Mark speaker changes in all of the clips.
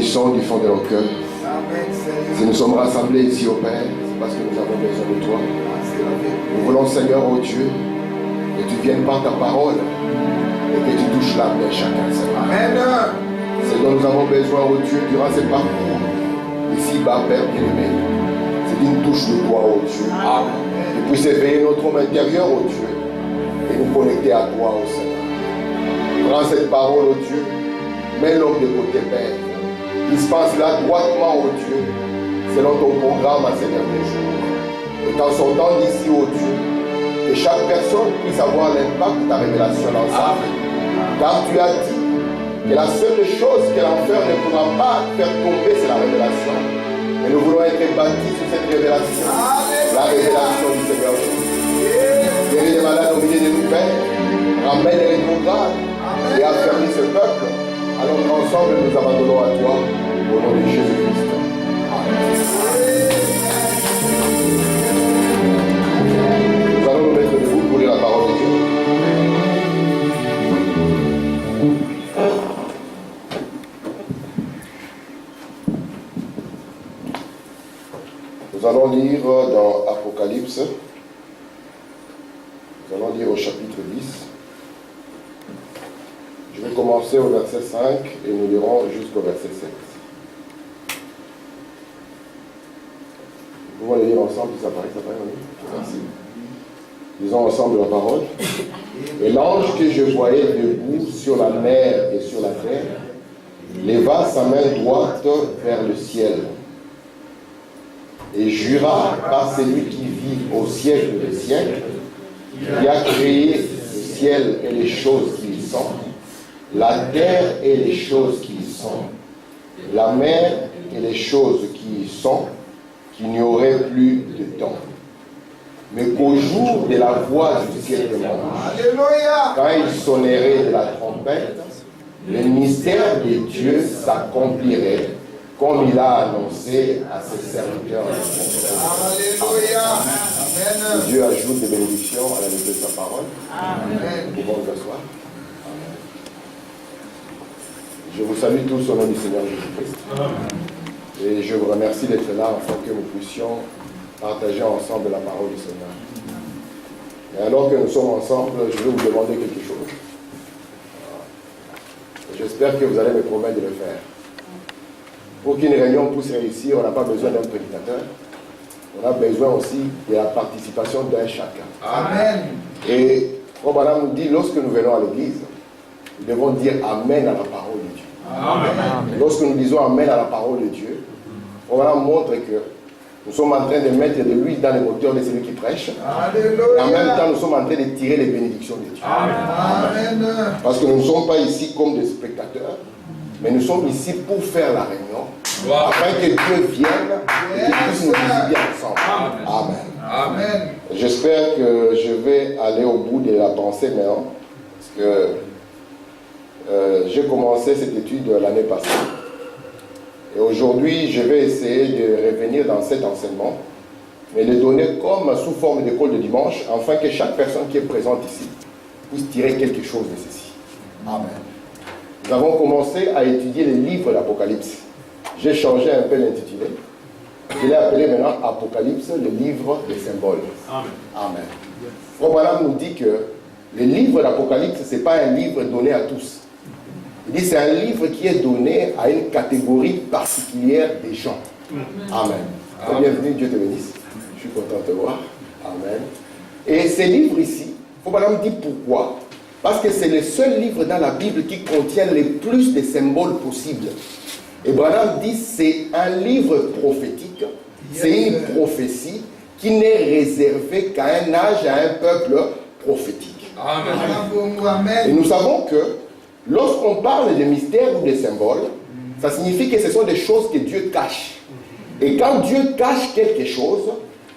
Speaker 1: bénissons du fond de nos cœurs. Si nous sommes rassemblés ici au Père, c'est parce que nous avons besoin de toi. Nous voulons, Seigneur, oh Dieu, que tu viennes par ta parole et que tu touches l'âme de chacun, Seigneur. Amen. C'est dont nous avons besoin, oh Dieu, durant ce parcours. Ici-bas, Père bien-aimé, c'est d'une touche de toi, oh Dieu. Amen. Tu puisses éveiller notre homme intérieur, oh Dieu, et nous connecter à toi, oh Seigneur. Prends cette parole, oh Dieu, mets l'homme de côté, Père. Dispense-la droitement, oh Dieu, selon ton programme à ces derniers jours. Et qu'en sortant d'ici, oh Dieu, que chaque personne puisse avoir l'impact de ta révélation dans sa vie. Car tu as dit que la seule chose que l'enfer ne pourra pas faire tomber, c'est la révélation. Et nous voulons être bâtis sur cette révélation. La révélation du Seigneur Jésus. Guéris les malades au milieu de nous, Père. Ramène les rétrogrades et affermis ce peuple. Alors qu'ensemble nous abandonnons à toi au nom de Jésus-Christ. Amen. Nous allons nous mettre debout pour lire la parole de Dieu. Nous allons lire dans Apocalypse. Nous allons lire au chapitre 10. Je vais commencer au verset 5 et nous lirons jusqu'au verset 7. Nous pouvons le lire ensemble, si ça paraît, oui. Merci. Lisons ensemble la parole. Et l'ange que je voyais debout sur la mer et sur la terre leva sa main droite vers le ciel et jura par celui qui vit au siècle des siècles, qui a créé le ciel et les choses qui y sont, la terre et les choses qui y sont, la mer et les choses qui y sont, qu'il n'y aurait plus de temps. Mais qu'au jour de la voix du septième ange, quand il sonnerait de la trompette, le mystère de Dieu s'accomplirait comme il a annoncé à ses serviteurs. Alléluia. Amen. Dieu ajoute des bénédictions à la lecture de sa parole. Amen. Nous pouvons nous asseoir. Je vous salue tous au nom du Seigneur Jésus-Christ. Et je vous remercie d'être là afin que nous puissions partager ensemble la parole du Seigneur. Et alors que nous sommes ensemble, je vais vous demander quelque chose. J'espère que vous allez me promettre de le faire. Pour qu'une réunion puisse réussir, on n'a pas besoin d'un prédicateur. On a besoin aussi de la participation d'un chacun. Amen. Et comme Madame nous dit, lorsque nous venons à l'église, nous devons dire Amen à la parole de Dieu. Amen. Lorsque nous disons Amen à la parole de Dieu, on montre que nous sommes en train de mettre de l'huile dans le moteur de celui qui prêche. Alléluia. Et en même temps, nous sommes en train de tirer les bénédictions de Dieu. Amen. Amen. Parce que nous ne sommes pas ici comme des spectateurs, mais nous sommes ici pour faire la réunion, afin que Dieu vienne et qu'il puisse nous visiter ensemble. Amen. Amen. J'espère que je vais aller au bout de la pensée maintenant, parce que j'ai commencé cette étude l'année passée. Et aujourd'hui, je vais essayer de revenir dans cet enseignement, mais le donner comme sous forme d'école de dimanche, afin que chaque personne qui est présente ici puisse tirer quelque chose de ceci. Amen. Nous avons commencé à étudier les livres d'Apocalypse. J'ai changé un peu l'intitulé. Je l'ai appelé maintenant Apocalypse, le livre des symboles. Amen. Amen. Frère Branham nous dit que le livre d'Apocalypse, ce n'est pas un livre donné à tous. Il dit que c'est un livre qui est donné à une catégorie particulière des gens. Amen. Amen. Bienvenue, Dieu te bénisse. Je suis content de te voir. Amen. Et ces livres ici, Frère Branham dit pourquoi. Parce que c'est le seul livre dans la Bible qui contient le plus de symboles possibles. Et Branham dit c'est un livre prophétique, c'est une prophétie qui n'est réservée qu'à un âge, à un peuple prophétique. Amen. Et nous savons que lorsqu'on parle de mystères ou de symboles, ça signifie que ce sont des choses que Dieu cache. Et quand Dieu cache quelque chose,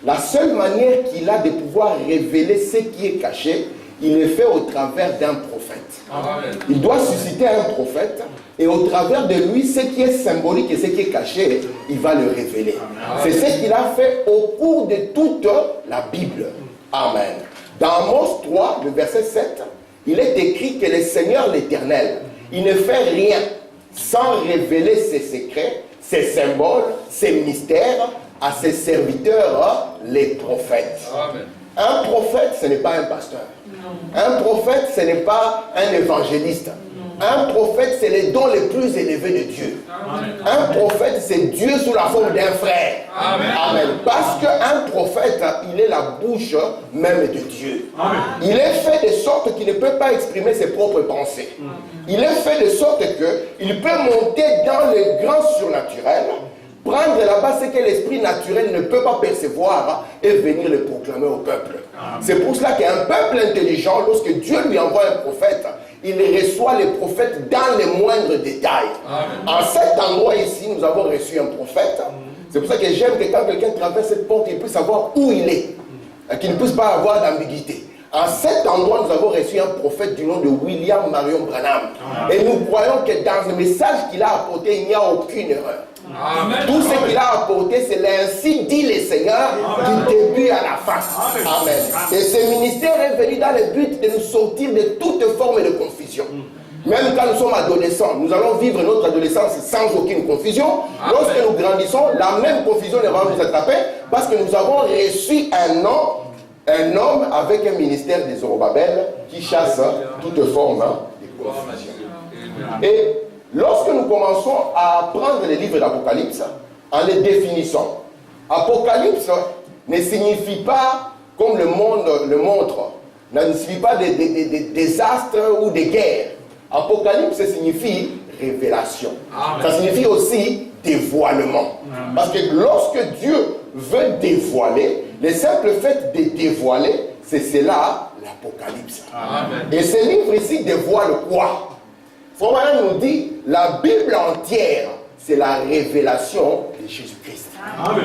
Speaker 1: la seule manière qu'il a de pouvoir révéler ce qui est caché, il le fait au travers d'un prophète. Amen. Il doit susciter un prophète et au travers de lui, ce qui est symbolique et ce qui est caché, il va le révéler. C'est ce qu'il a fait au cours de toute la Bible. Amen. Dans Amos 3, le verset 7, il est écrit que le Seigneur l'Éternel, il ne fait rien sans révéler ses secrets, ses symboles, ses mystères à ses serviteurs, les prophètes.
Speaker 2: Amen.
Speaker 1: Un prophète, ce n'est pas un pasteur. Un prophète, ce n'est pas un évangéliste. Un prophète, c'est les dons les plus élevés de Dieu.
Speaker 2: Amen.
Speaker 1: Un prophète, c'est Dieu sous la forme d'un frère.
Speaker 2: Amen.
Speaker 1: Amen. Parce qu'un prophète, il est la bouche même de Dieu.
Speaker 2: Amen.
Speaker 1: Il est fait de sorte qu'il ne peut pas exprimer ses propres pensées. Il est fait de sorte qu'il peut monter dans le grand surnaturel, prendre là-bas ce que l'esprit naturel ne peut pas percevoir et venir le proclamer au peuple. C'est pour cela qu'un peuple intelligent, lorsque Dieu lui envoie un prophète, il reçoit les prophètes dans les moindres détails. Amen. En cet endroit ici, nous avons reçu un prophète. C'est pour ça que j'aime que quand quelqu'un traverse cette porte, il puisse savoir où il est, qu'il ne puisse pas avoir d'ambiguïté. En cet endroit, nous avons reçu un prophète du nom de William Marion Branham. Amen. Et nous croyons que dans le message qu'il a apporté, il n'y a aucune erreur. Amen. Tout ce qu'il a apporté, c'est ainsi dit le Seigneur du début à la fin. Amen. Et ce ministère est venu dans le but de nous sortir de toute forme de confusion. Même quand nous sommes adolescents, nous allons vivre notre adolescence sans aucune confusion. Lorsque nous grandissons, la même confusion ne va nous attraper parce que nous avons reçu un homme avec un ministère des Zorobabel qui chasse toute forme de confusion. Et lorsque nous commençons à prendre les livres d'Apocalypse, en les définissant, Apocalypse ne signifie pas, comme le monde le montre, ne signifie pas des désastres ou des guerres. Apocalypse signifie révélation. Amen. Ça signifie aussi dévoilement. Amen. Parce que lorsque Dieu veut dévoiler, le simple fait de dévoiler, c'est cela l'Apocalypse. Et ce livre ici dévoile quoi? Frère nous dit, la Bible entière, c'est la révélation de Jésus-Christ. Amen.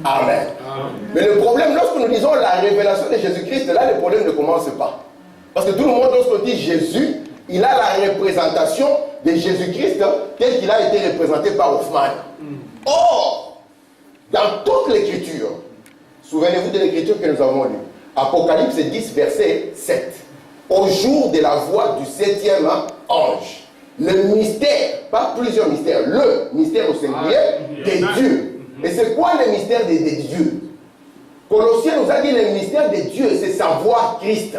Speaker 1: Amen. Amen. Mais le problème, lorsque nous disons la révélation de Jésus-Christ, là, le problème ne commence pas. Parce que tout le monde, lorsqu'on dit Jésus, il a la représentation de Jésus-Christ tel qu'il a été représenté par Hoffman. Or, dans toute l'écriture, souvenez-vous de l'écriture que nous avons lue, Apocalypse 10, verset 7. Au jour de la voix du 7e ange, le mystère, pas plusieurs mystères, le mystère au singulier des dieux. Et c'est quoi le mystère des dieux? Colossiens nous a dit le mystère des dieux, c'est savoir Christ.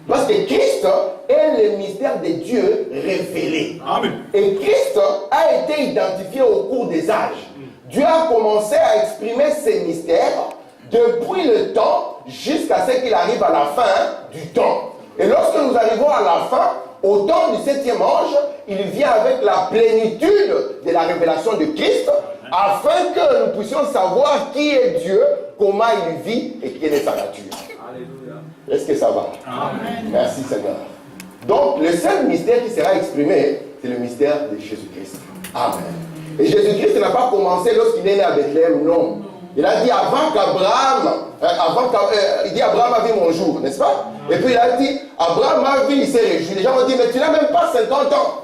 Speaker 1: Parce que Christ est le mystère de Dieu révélé. Amen. Et Christ a été identifié au cours des âges. Dieu a commencé à exprimer ses mystères depuis le temps jusqu'à ce qu'il arrive à la fin du temps. Et lorsque nous arrivons à la fin, au temps du 7e ange, il vient avec la plénitude de la révélation de Christ, afin que nous puissions savoir qui est Dieu, comment il vit et quelle est sa nature. Alléluia. Est-ce que ça va? Amen. Merci Seigneur. Donc, le seul mystère qui sera exprimé, c'est le mystère de Jésus-Christ. Amen. Et Jésus-Christ n'a pas commencé lorsqu'il est né à Bethléem, non. Il a dit avant qu'Abraham, il dit Abraham a vu mon jour, n'est-ce pas? Et puis il a dit, Abraham a vu, il s'est réjoui. Les gens ont dit, mais tu n'as même pas 50 ans.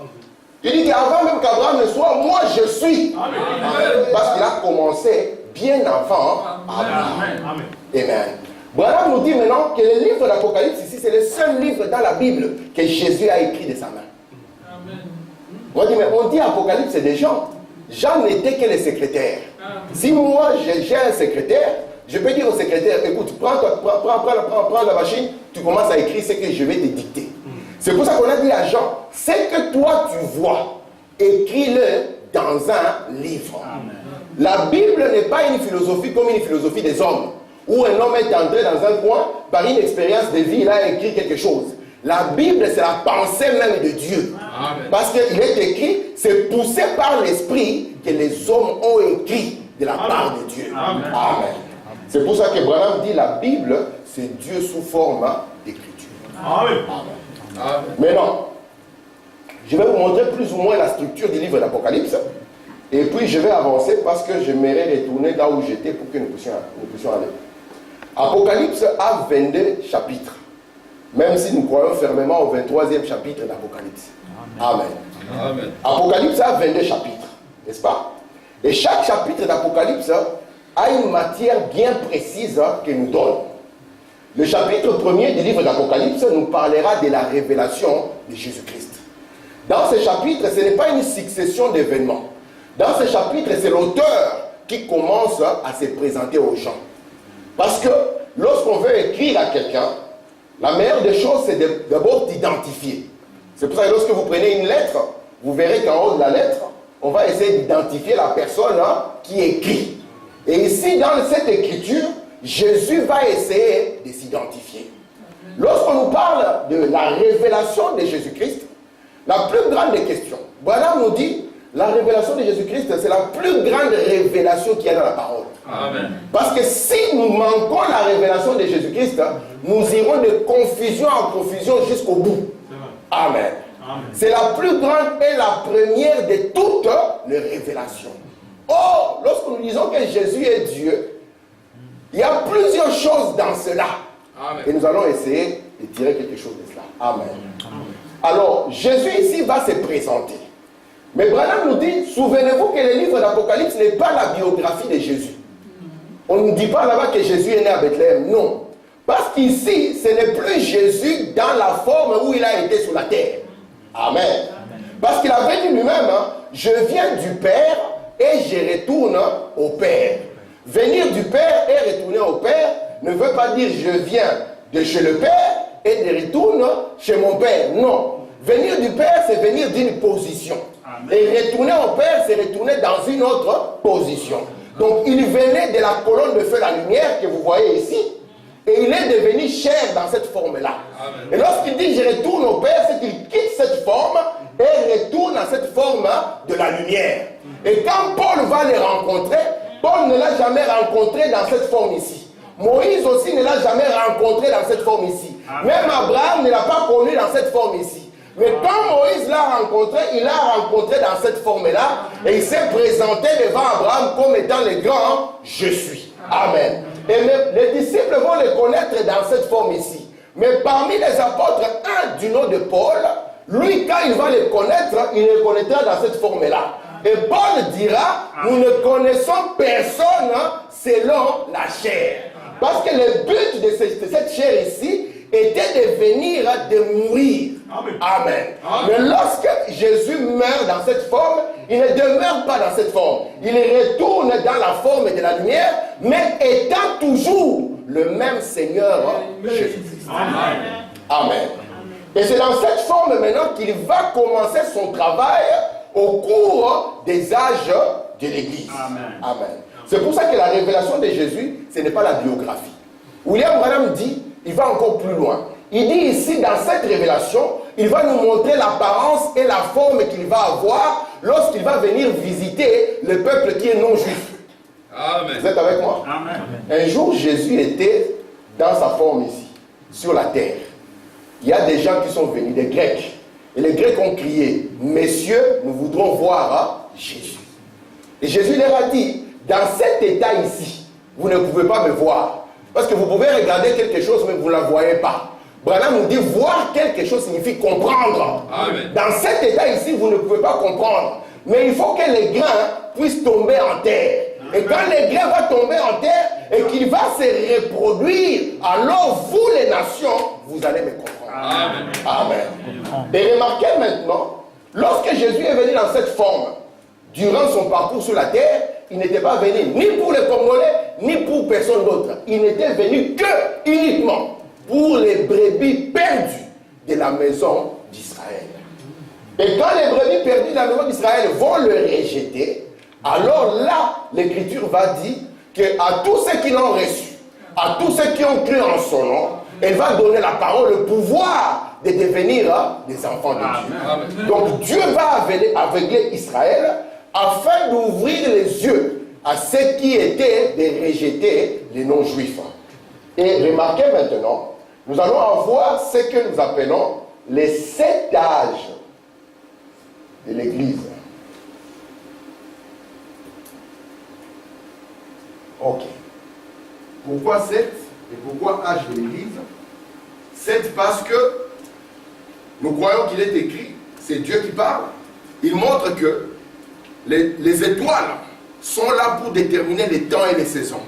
Speaker 1: Il dit qu'avant même qu'Abraham ne soit, moi je suis. Amen. Parce qu'il a commencé bien avant Abraham. Amen. Branham nous dit maintenant que le livre d'Apocalypse ici, c'est le seul livre dans la Bible que Jésus a écrit de sa main. Amen. On dit, mais on dit Apocalypse, c'est des gens. Jean n'était que le secrétaire. Si moi j'ai un secrétaire, je peux dire au secrétaire, écoute, prends la machine, tu commences à écrire ce que je vais te dicter. C'est pour ça qu'on a dit à Jean, ce que toi tu vois, écris-le dans un livre. Amen. La Bible n'est pas une philosophie comme une philosophie des hommes, où un homme est entré dans un coin, par une expérience de vie, il a écrit quelque chose. La Bible, c'est la pensée même de Dieu. Amen. Parce qu'il est écrit, c'est poussé par l'Esprit que les hommes ont écrit de la part de Dieu. Amen. Amen. C'est pour ça que Branham dit la Bible, c'est Dieu sous forme d'écriture. Amen. Amen. Maintenant, je vais vous montrer plus ou moins la structure du livre d'Apocalypse. Et puis je vais avancer parce que j'aimerais retourner là où j'étais pour que nous puissions aller. Apocalypse a 22 chapitres. Même si nous croyons fermement au 23e chapitre d'Apocalypse. Amen. Amen. Apocalypse a 22 chapitres, n'est-ce pas? Et chaque chapitre d'Apocalypse a une matière bien précise qu'il nous donne. Le chapitre 1er du livre d'Apocalypse nous parlera de la révélation de Jésus-Christ. Dans ce chapitre, ce n'est pas une succession d'événements. Dans ce chapitre, c'est l'auteur qui commence à se présenter aux gens. Parce que lorsqu'on veut écrire à quelqu'un, la meilleure des choses, c'est d'abord d'identifier. C'est pour ça que lorsque vous prenez une lettre, vous verrez qu'en haut de la lettre, on va essayer d'identifier la personne qui écrit. Et ici, dans cette écriture, Jésus va essayer de s'identifier. Lorsqu'on nous parle de la révélation de Jésus-Christ, la plus grande des questions, voilà, nous dit, la révélation de Jésus-Christ, c'est la plus grande révélation qu'il y a dans la parole.
Speaker 2: Amen.
Speaker 1: Parce que si nous manquons la révélation de Jésus-Christ, nous irons de confusion en confusion jusqu'au bout. Amen. Amen. C'est la plus grande et la première de toutes les révélations. Or, lorsque nous disons que Jésus est Dieu, il y a plusieurs choses dans cela. Amen. Et nous allons essayer de tirer quelque chose de cela. Amen. Amen. Alors, Jésus ici va se présenter. Mais Branham nous dit, souvenez-vous que le livre d'Apocalypse n'est pas la biographie de Jésus. On ne dit pas là-bas que Jésus est né à Bethléem. Non. Parce qu'ici, ce n'est plus Jésus dans la forme où il a été sur la terre. Amen. Amen. Parce qu'il avait dit lui-même, je viens du Père et je retourne au Père. Venir du Père et retourner au Père ne veut pas dire je viens de chez le Père et je retourne chez mon Père. Non. Venir du Père, c'est venir d'une position. Amen. Et retourner au Père, c'est retourner dans une autre position. Donc il venait de la colonne de feu, la lumière que vous voyez ici. Et il est devenu chair dans cette forme-là. Et lorsqu'il dit je retourne au Père, c'est qu'il quitte cette forme et retourne à cette forme de la lumière. Et quand Paul va les rencontrer, Paul ne l'a jamais rencontré dans cette forme ici. Moïse aussi ne l'a jamais rencontré dans cette forme ici. Même Abraham ne l'a pas connu dans cette forme ici. Mais quand Moïse l'a rencontré, il l'a rencontré dans cette forme-là et il s'est présenté devant Abraham comme étant le grand « Je suis ». Amen. Et les disciples vont le connaître dans cette forme ici. Mais parmi les apôtres, un du nom de Paul, lui, quand il va le connaître, il le connaîtra dans cette forme-là. Et Paul dira, nous ne connaissons personne selon la chair. Parce que le but de cette chair ici était de venir, de mourir. Amen. Amen. Amen. Mais lorsque Jésus meurt dans cette forme, il ne demeure pas dans cette forme. Il retourne dans la forme de la lumière, mais étant toujours le même Seigneur Jésus-Christ. Amen. Amen. Et c'est dans cette forme maintenant qu'il va commencer son travail au cours des âges de l'Église. Amen. Amen. C'est pour ça que la révélation de Jésus, ce n'est pas la biographie. William Branham dit, il va encore plus loin. Il dit ici, dans cette révélation, il va nous montrer l'apparence et la forme qu'il va avoir lorsqu'il va venir visiter le peuple qui est non-juif. Amen. Vous êtes avec moi? Amen. Un jour, Jésus était dans sa forme ici, sur la terre. Il y a des gens qui sont venus, des Grecs. Et les Grecs ont crié, messieurs, nous voudrons voir Jésus. Et Jésus leur a dit, dans cet état ici, vous ne pouvez pas me voir. Parce que vous pouvez regarder quelque chose, mais vous ne la voyez pas. Branham nous dit, voir quelque chose signifie comprendre. Amen. Dans cet état ici, vous ne pouvez pas comprendre. Mais il faut que les grains puissent tomber en terre. Amen. Et quand les grains vont tomber en terre et qu'il va se reproduire, alors vous les nations, vous allez me comprendre. Amen. Amen. Et remarquez maintenant, lorsque Jésus est venu dans cette forme, durant son parcours sur la terre, il n'était pas venu ni pour les Congolais, ni pour personne d'autre. Il n'était venu que uniquement pour les brebis perdues de la maison d'Israël. Et quand les brebis perdues de la maison d'Israël vont le rejeter, alors là, l'Écriture va dire qu'à tous ceux qui l'ont reçu, à tous ceux qui ont cru en son nom, elle va donner la parole, le pouvoir de devenir des enfants de Dieu. Amen. Donc Dieu va aveugler Israël afin d'ouvrir les yeux à ceux qui étaient de rejeter les non-juifs. Et remarquez maintenant, nous allons avoir ce que nous appelons les 7 âges de l'Église. Ok. Pourquoi 7 et pourquoi âge de l'Église? 7 parce que nous croyons qu'il est écrit, c'est Dieu qui parle. Il montre que les étoiles sont là pour déterminer les temps et les saisons.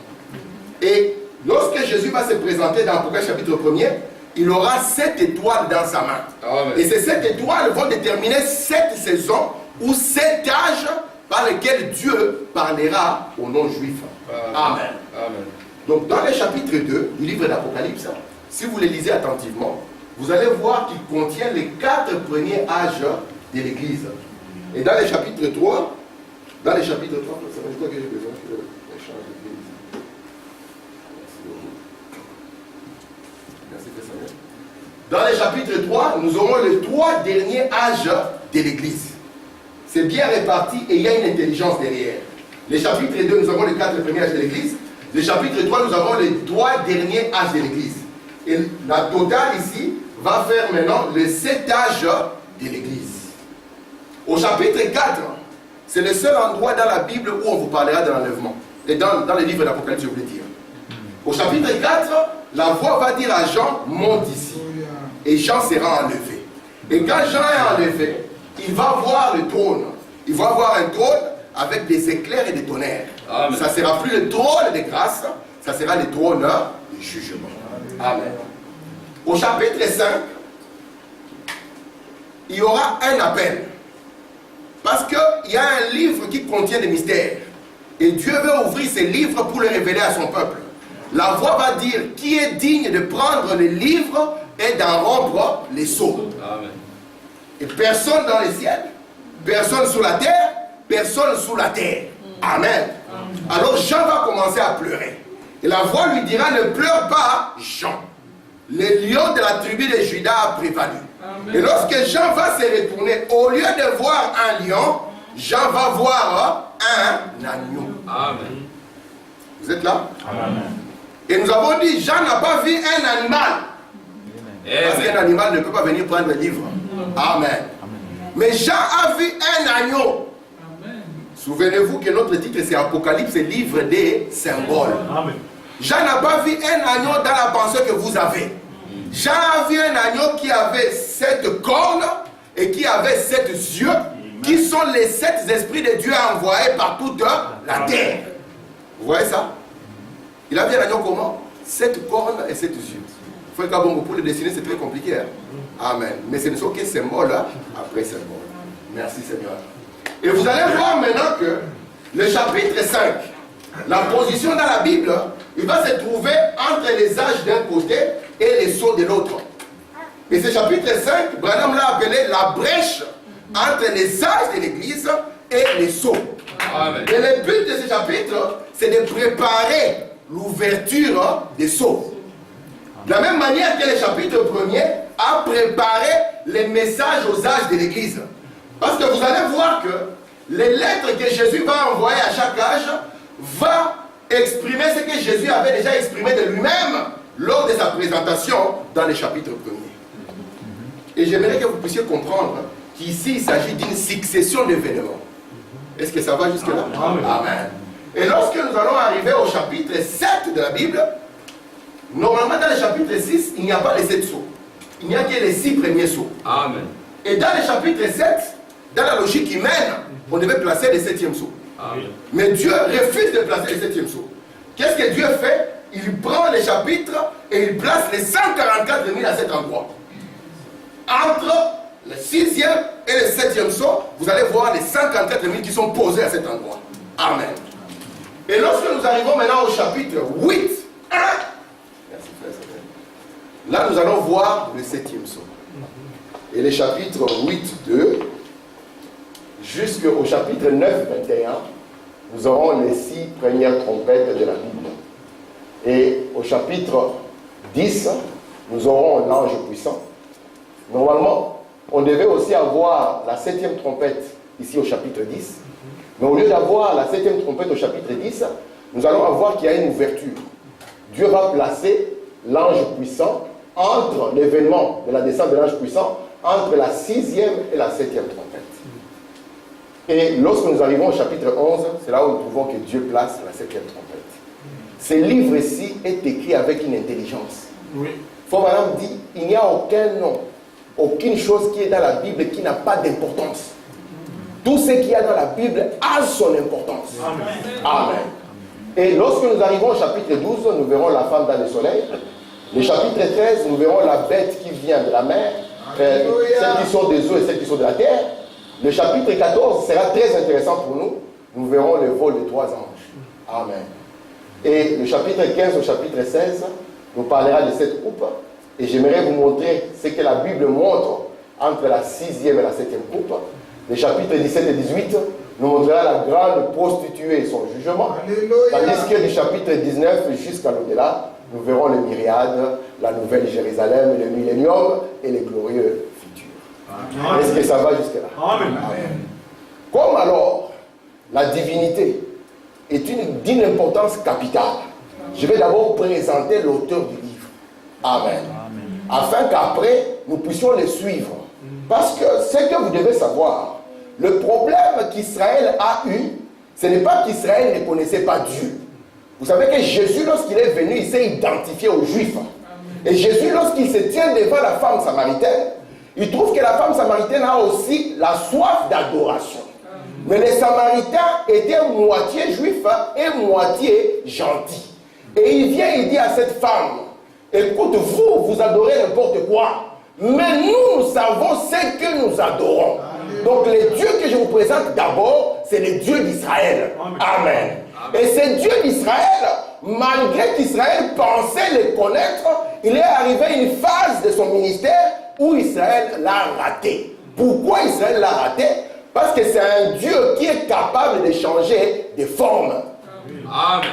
Speaker 1: Et lorsque Jésus va se présenter dans Apocalypse chapitre 1er, il aura 7 étoiles dans sa main. Amen. Et ces 7 étoiles vont déterminer 7 saisons ou 7 âges par lesquels Dieu parlera aux non-juifs. Amen. Amen. Donc dans le chapitre 2 du livre d'Apocalypse, si vous les lisez attentivement, vous allez voir qu'il contient les 4 premiers âges de l'Église. Et dans le chapitre 3, c'est quoi que j'ai besoin que je change d'Église. Merci Seigneur. Dans le chapitre 3, nous aurons les 3 derniers âges de l'Église. C'est bien réparti et il y a une intelligence derrière. Le chapitre 2, nous avons les 4 premiers âges de l'Église. Le chapitre 3, nous avons les 3 derniers âges de l'Église. Et la totale ici va faire maintenant les 7 âges de l'Église. Au chapitre 4, c'est le seul endroit dans la Bible où on vous parlera de l'enlèvement. Et dans le livre d'Apocalypse, je voulais dire. Au chapitre 4, la voix va dire à Jean, monte ici. Et Jean sera enlevé. Et quand Jean est enlevé, il va voir le trône. Il va voir un trône avec des éclairs et des tonnerres. Amen. Ça ne sera plus le trône de grâce, ça sera le trône de jugement. Amen. Au chapitre 5, il y aura un appel. Parce qu'il y a un livre qui contient des mystères. Et Dieu veut ouvrir ces livres pour les révéler à son peuple. La voix va dire qui est digne de prendre les livres et d'en rompre les sceaux. Amen. Et personne dans les ciels, personne sous la terre, personne sous la terre. Amen. Alors Jean va commencer à pleurer. Et la voix lui dira, ne pleure pas, Jean. Le lion de la tribu de Juda a prévalu. Amen. Et lorsque Jean va se retourner, au lieu de voir un lion, Jean va voir un agneau. Amen. Vous êtes là? Amen. Et nous avons dit, Jean n'a pas vu un animal. Amen. Parce qu'un animal ne peut pas venir prendre le livre. Amen. Amen. Mais Jean a vu un agneau. Souvenez-vous que notre titre c'est Apocalypse, livre des symboles. Amen. Jean n'a pas vu un agneau dans la pensée que vous avez. Jean a vu un agneau qui avait 7 cornes et qui avait 7 yeux, qui sont les 7 esprits de Dieu envoyés par toute la terre. Vous voyez ça? Il a vu un agneau comment? 7 cornes et 7 yeux. Faut que bon, pour le dessiner c'est très compliqué. Hein? Amen. Mais ce ne sont que symboles après symboles. Merci Seigneur. Et vous allez voir maintenant que le chapitre 5, la position dans la Bible, il va se trouver entre les âges d'un côté et les sceaux de l'autre. Et ce chapitre 5, Branham l'a appelé la brèche entre les âges de l'Église et les sceaux. Amen. Et le but de ce chapitre, c'est de préparer l'ouverture des sceaux. De la même manière que le chapitre 1er a préparé les messages aux âges de l'Église. Parce que vous allez voir que les lettres que Jésus va envoyer à chaque âge va exprimer ce que Jésus avait déjà exprimé de lui-même lors de sa présentation dans le chapitre 1er. Et j'aimerais que vous puissiez comprendre qu'ici il s'agit d'une succession d'événements. Est-ce que ça va jusque-là? Amen. Et lorsque nous allons arriver au chapitre 7 de la Bible, normalement dans le chapitre 6, il n'y a pas les 7 sceaux. Il n'y a que les 6 premiers sceaux. Amen. Et dans le chapitre 7, dans la logique humaine, on devait placer le 7e sceau. Amen. Mais Dieu refuse de placer le 7e sceau. Qu'est-ce que Dieu fait? Il prend les chapitres et il place les 144 000 à cet endroit. Entre le 6e et le 7e sceau, vous allez voir les 144 000 qui sont posés à cet endroit. Amen. Et lorsque nous arrivons maintenant au chapitre 8, 1, merci frère, là nous allons voir le 7e sceau. Et les chapitres 8, 2, jusqu'au chapitre 9, 21, nous aurons les 6 premières trompettes de la Bible. Et au chapitre 10, nous aurons l'ange puissant. Normalement, on devait aussi avoir la 7e trompette ici au chapitre 10. Mais au lieu d'avoir la 7e trompette au chapitre 10, nous allons avoir qu'il y a une ouverture. Dieu va placer l'ange puissant entre l'événement de la descente de l'ange puissant, entre la 6e et la 7e trompette. Et lorsque nous arrivons au chapitre 11, c'est là où nous trouvons que Dieu place la 7e trompette. Ce livre-ci est écrit avec une intelligence. Oui. Madame dit, il n'y a aucun nom, aucune chose qui est dans la Bible qui n'a pas d'importance. Tout ce qu'il y a dans la Bible a son importance. Amen. Amen. Et lorsque nous arrivons au chapitre 12, nous verrons la femme dans le soleil. Le chapitre 13, nous verrons la bête qui vient de la mer, celles qui sont des eaux et celles qui sont de la terre. Le chapitre 14 sera très intéressant pour nous. Nous verrons le vol de 3 anges. Amen. Et le chapitre 15 au chapitre 16 nous parlera de cette coupe. Et j'aimerais vous montrer ce que la Bible montre entre la 6e et la 7e coupe. Le chapitre 17 et 18 nous montrera la grande prostituée et son jugement. Tandis que du chapitre 19 jusqu'à l'au-delà, nous verrons les myriades, la nouvelle Jérusalem, le millénium et les glorieux futurs. Est-ce que ça va jusque-là? Amen. Comme alors la divinité est d'une importance capitale, je vais d'abord présenter l'auteur du livre. Amen. Afin qu'après, nous puissions les suivre. Parce que ce que vous devez savoir, le problème qu'Israël a eu, ce n'est pas qu'Israël ne connaissait pas Dieu. Vous savez que Jésus, lorsqu'il est venu, il s'est identifié aux Juifs. Et Jésus, lorsqu'il se tient devant la femme samaritaine, il trouve que la femme samaritaine a aussi la soif d'adoration. Mais les Samaritains étaient moitié juifs et moitié gentils. Et il vient, il dit à cette femme, écoute, vous adorez n'importe quoi. Mais nous savons ce que nous adorons. Donc les dieux que je vous présente d'abord, c'est les dieux d'Israël. Amen. Et ces dieux d'Israël, malgré qu'Israël pensait les connaître, il est arrivé à une phase de son ministère où Israël l'a raté. Pourquoi Israël l'a raté? Parce que c'est un Dieu qui est capable de changer de forme. Amen.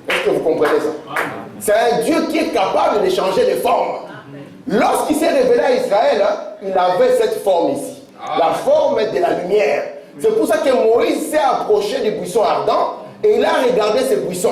Speaker 1: Est-ce que vous comprenez ça? C'est un Dieu qui est capable de changer de forme. Lorsqu'il s'est révélé à Israël, il avait cette forme ici. La forme de la lumière. C'est pour ça que Moïse s'est approché du buisson ardent et il a regardé ce buisson.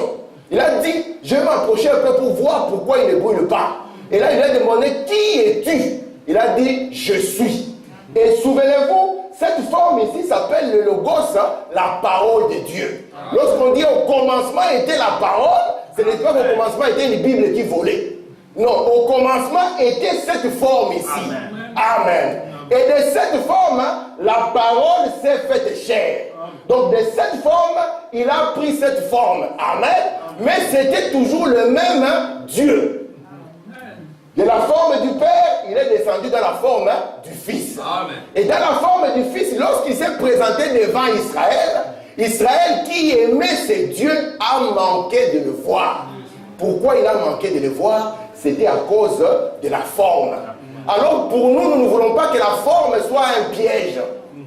Speaker 1: Il a dit, je vais m'approcher un peu pour voir pourquoi il ne brûle pas. Et là, il a demandé, qui es-tu? Il a dit, je suis. Et souvenez-vous, cette forme ici s'appelle le logos, la parole de Dieu. Lorsqu'on dit au commencement était la parole, ce n'est pas qu'au commencement était une Bible qui volait. Non, au commencement était cette forme ici. Amen. Et de cette forme, la parole s'est faite chair. Donc de cette forme, il a pris cette forme. Amen. Mais c'était toujours le même Dieu. De la forme du Père, il est descendu dans la forme du Fils. Amen. Et dans la forme du Fils, lorsqu'il s'est présenté devant Israël, Israël qui aimait ses dieux a manqué de le voir. Pourquoi il a manqué de le voir? C'était à cause de la forme. Alors pour nous, nous ne voulons pas que la forme soit un piège.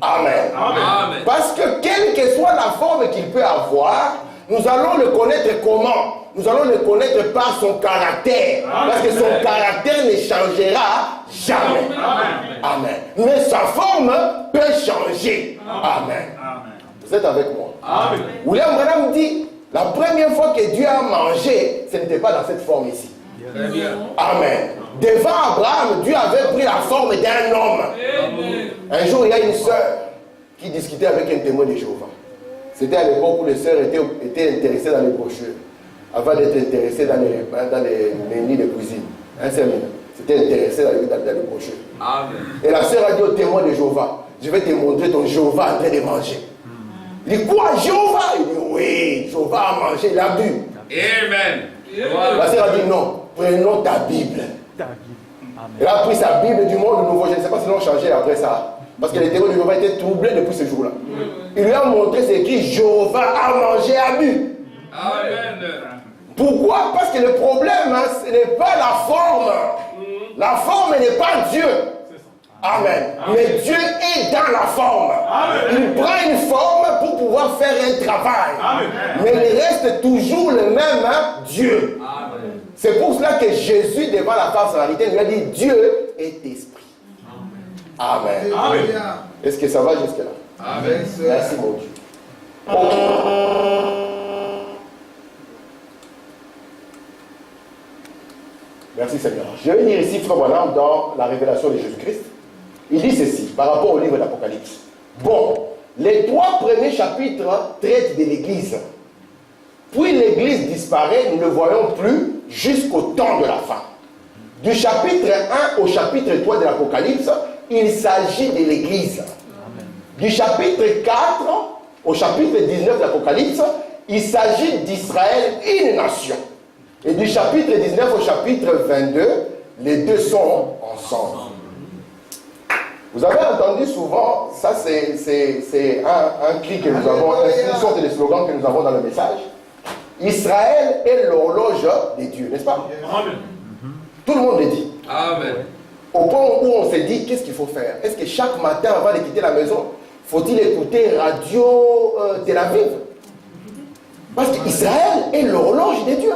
Speaker 1: Amen. Amen. Parce que quelle que soit la forme qu'il peut avoir, nous allons le connaître comment? Nous allons le connaître par son caractère. Amen. Parce que son caractère ne changera jamais. Amen. Amen. Mais sa forme peut changer. Amen. Amen. Vous êtes avec moi? Amen. William Branham dit, la première fois que Dieu a mangé, ce n'était pas dans cette forme ici. Très bien. Amen. Devant Abraham, Dieu avait pris la forme d'un homme. Amen. Un jour, il y a une sœur qui discutait avec un témoin de Jéhovah. C'était à l'époque où les sœurs étaient intéressées dans les brochures, avant d'être intéressées dans les menus de cuisine. Un séminaire. C'était intéressé dans les brochures. Amen. Et la sœur a dit au témoin de Jéhovah, je vais te montrer ton Jéhovah en train de manger. Il dit quoi, Jéhovah? Il dit oui, Jéhovah a mangé, il a bu. Amen. La sœur a dit non, prenons ta Bible. Elle a pris sa Bible du monde nouveau. Je ne sais pas si l'on changé après ça. Parce que les témoins de Jéhovah étaient troublés depuis ce jour-là. Il lui a montré ce qui Jéhovah a mangé, a bu. Amen. Pourquoi? Parce que le problème, ce n'est pas la forme. La forme n'est pas Dieu. Amen. Mais Dieu est dans la forme. Amen. Il prend une forme pour pouvoir faire un travail. Amen. Mais il reste toujours le même Dieu. Amen. C'est pour cela que Jésus, devant la femme samaritaine, lui a dit, Dieu est esprit. Amen. Amen. Est-ce que ça va jusque-là? Amen. Merci mon Dieu. Okay. Merci Seigneur. Je vais lire ici, frère Branham, dans la révélation de Jésus-Christ. Il dit ceci, par rapport au livre d'Apocalypse. Bon, les 3 premiers chapitres traitent de l'Église. Puis l'Église disparaît, nous ne le voyons plus jusqu'au temps de la fin. Du chapitre 1 au chapitre 3 de l'Apocalypse, il s'agit de l'Église. Du chapitre 4 au chapitre 19 de l'Apocalypse, il s'agit d'Israël, une nation. Et du chapitre 19 au chapitre 22, les deux sont ensemble. Vous avez entendu souvent, ça c'est un cri que nous avons, une sorte de slogan que nous avons dans le message. Israël est l'horloge des dieux, n'est-ce pas? Amen. Tout le monde le dit. Amen. Au point où on s'est dit, qu'est-ce qu'il faut faire? Est-ce que chaque matin, avant de quitter la maison, faut-il écouter Radio Tel Aviv? Parce qu'Israël est l'horloge des dieux.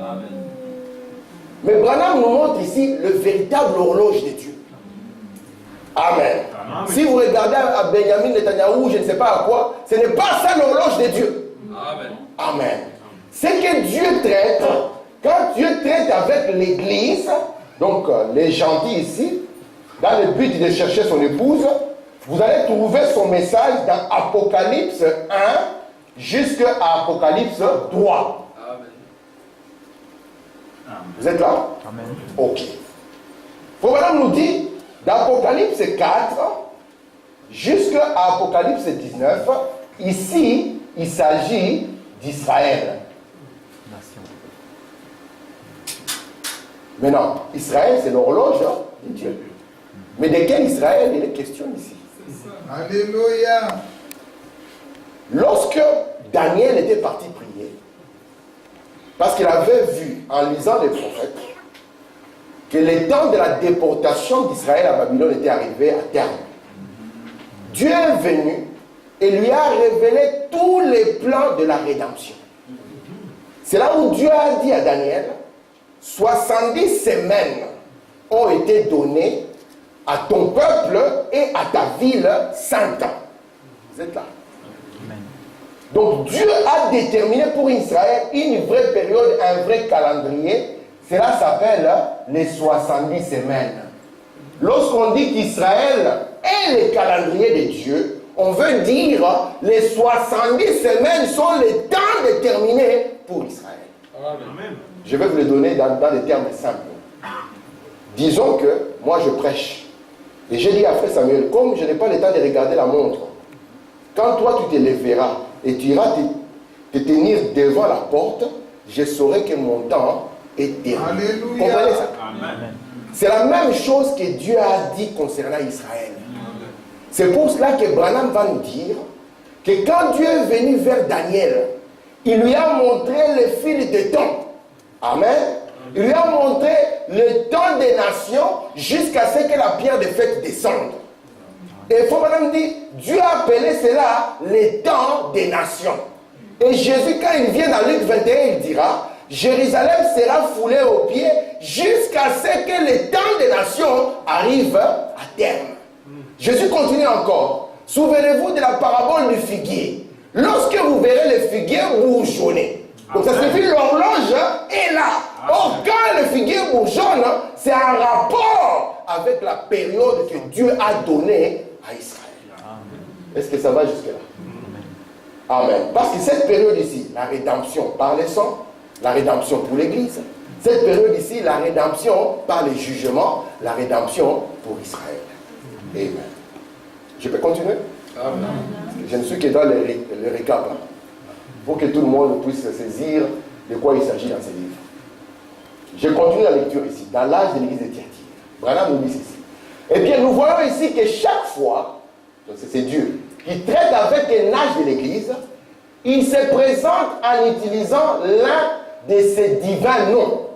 Speaker 1: Amen. Mais Branham nous montre ici le véritable horloge des dieux. Amen. Amen. Si vous regardez à Benjamin Netanyahu, je ne sais pas à quoi, ce n'est pas ça l'horloge des dieux. Amen. Amen. C'est que Dieu traite, quand Dieu traite avec l'Église, donc les gentils ici, dans le but de chercher son épouse, vous allez trouver son message dans Apocalypse 1 jusqu'à Apocalypse 3. Amen. Vous êtes là? Amen. Ok. Voilà nous dit, d'Apocalypse 4 jusqu'à Apocalypse 19, ici, il s'agit d'Israël. Maintenant, Israël, c'est l'horloge de Dieu. Mais de quel Israël il est question ici? Alléluia. Lorsque Daniel était parti prier, parce qu'il avait vu, en lisant les prophètes, que le temps de la déportation d'Israël à Babylone était arrivé à terme. Dieu est venu et lui a révélé tous les plans de la rédemption. C'est là où Dieu a dit à Daniel, 70 semaines ont été données à ton peuple et à ta ville sainte. Vous êtes là? Amen. Donc Dieu a déterminé pour Israël une vraie période, un vrai calendrier. Cela s'appelle les 70 semaines. Lorsqu'on dit qu'Israël est le calendrier de Dieu, on veut dire les 70 semaines sont les temps déterminés pour Israël. Amen. Je vais vous le donner dans des termes simples. Disons que moi je prêche. Et j'ai dit à Frère Samuel, comme je n'ai pas le temps de regarder la montre, quand toi tu te lèveras et tu iras te tenir devant la porte, je saurai que mon temps est terminé. Alléluia. Comprenez ça? Amen. C'est la même chose que Dieu a dit concernant Israël. C'est pour cela que Branham va nous dire que quand Dieu est venu vers Daniel, il lui a montré le fil de temps. Amen. Il lui a montré le temps des nations jusqu'à ce que la pierre de fête descende. Et il faut maintenant dire, Dieu a appelé cela le temps des nations. Et Jésus, quand il vient dans Luc 21, il dira, Jérusalem sera foulée aux pieds jusqu'à ce que le temps des nations arrive à terme. Jésus continue encore. Souvenez-vous de la parabole du figuier. Lorsque vous verrez le figuier bourgeonner, donc ça signifie l'horloge est là. Or, quand le figuier bourgeonne, c'est un rapport avec la période que Dieu a donnée à Israël. Est-ce que ça va jusque-là? Amen. Parce que cette période ici, la rédemption par le sang, la rédemption pour l'Église. Cette période ici, la rédemption par les jugements, la rédemption pour Israël. Amen. Je peux continuer? Amen. Je ne suis que dans le récap. Pour que tout le monde puisse saisir de quoi il s'agit dans ces livres. Je continue la lecture ici, dans l'âge de l'église de Thyatire. Branham nous dit ceci. Eh bien, nous voyons ici que chaque fois, c'est Dieu, qui traite avec un âge de l'église, il se présente en utilisant l'un de ses divins noms.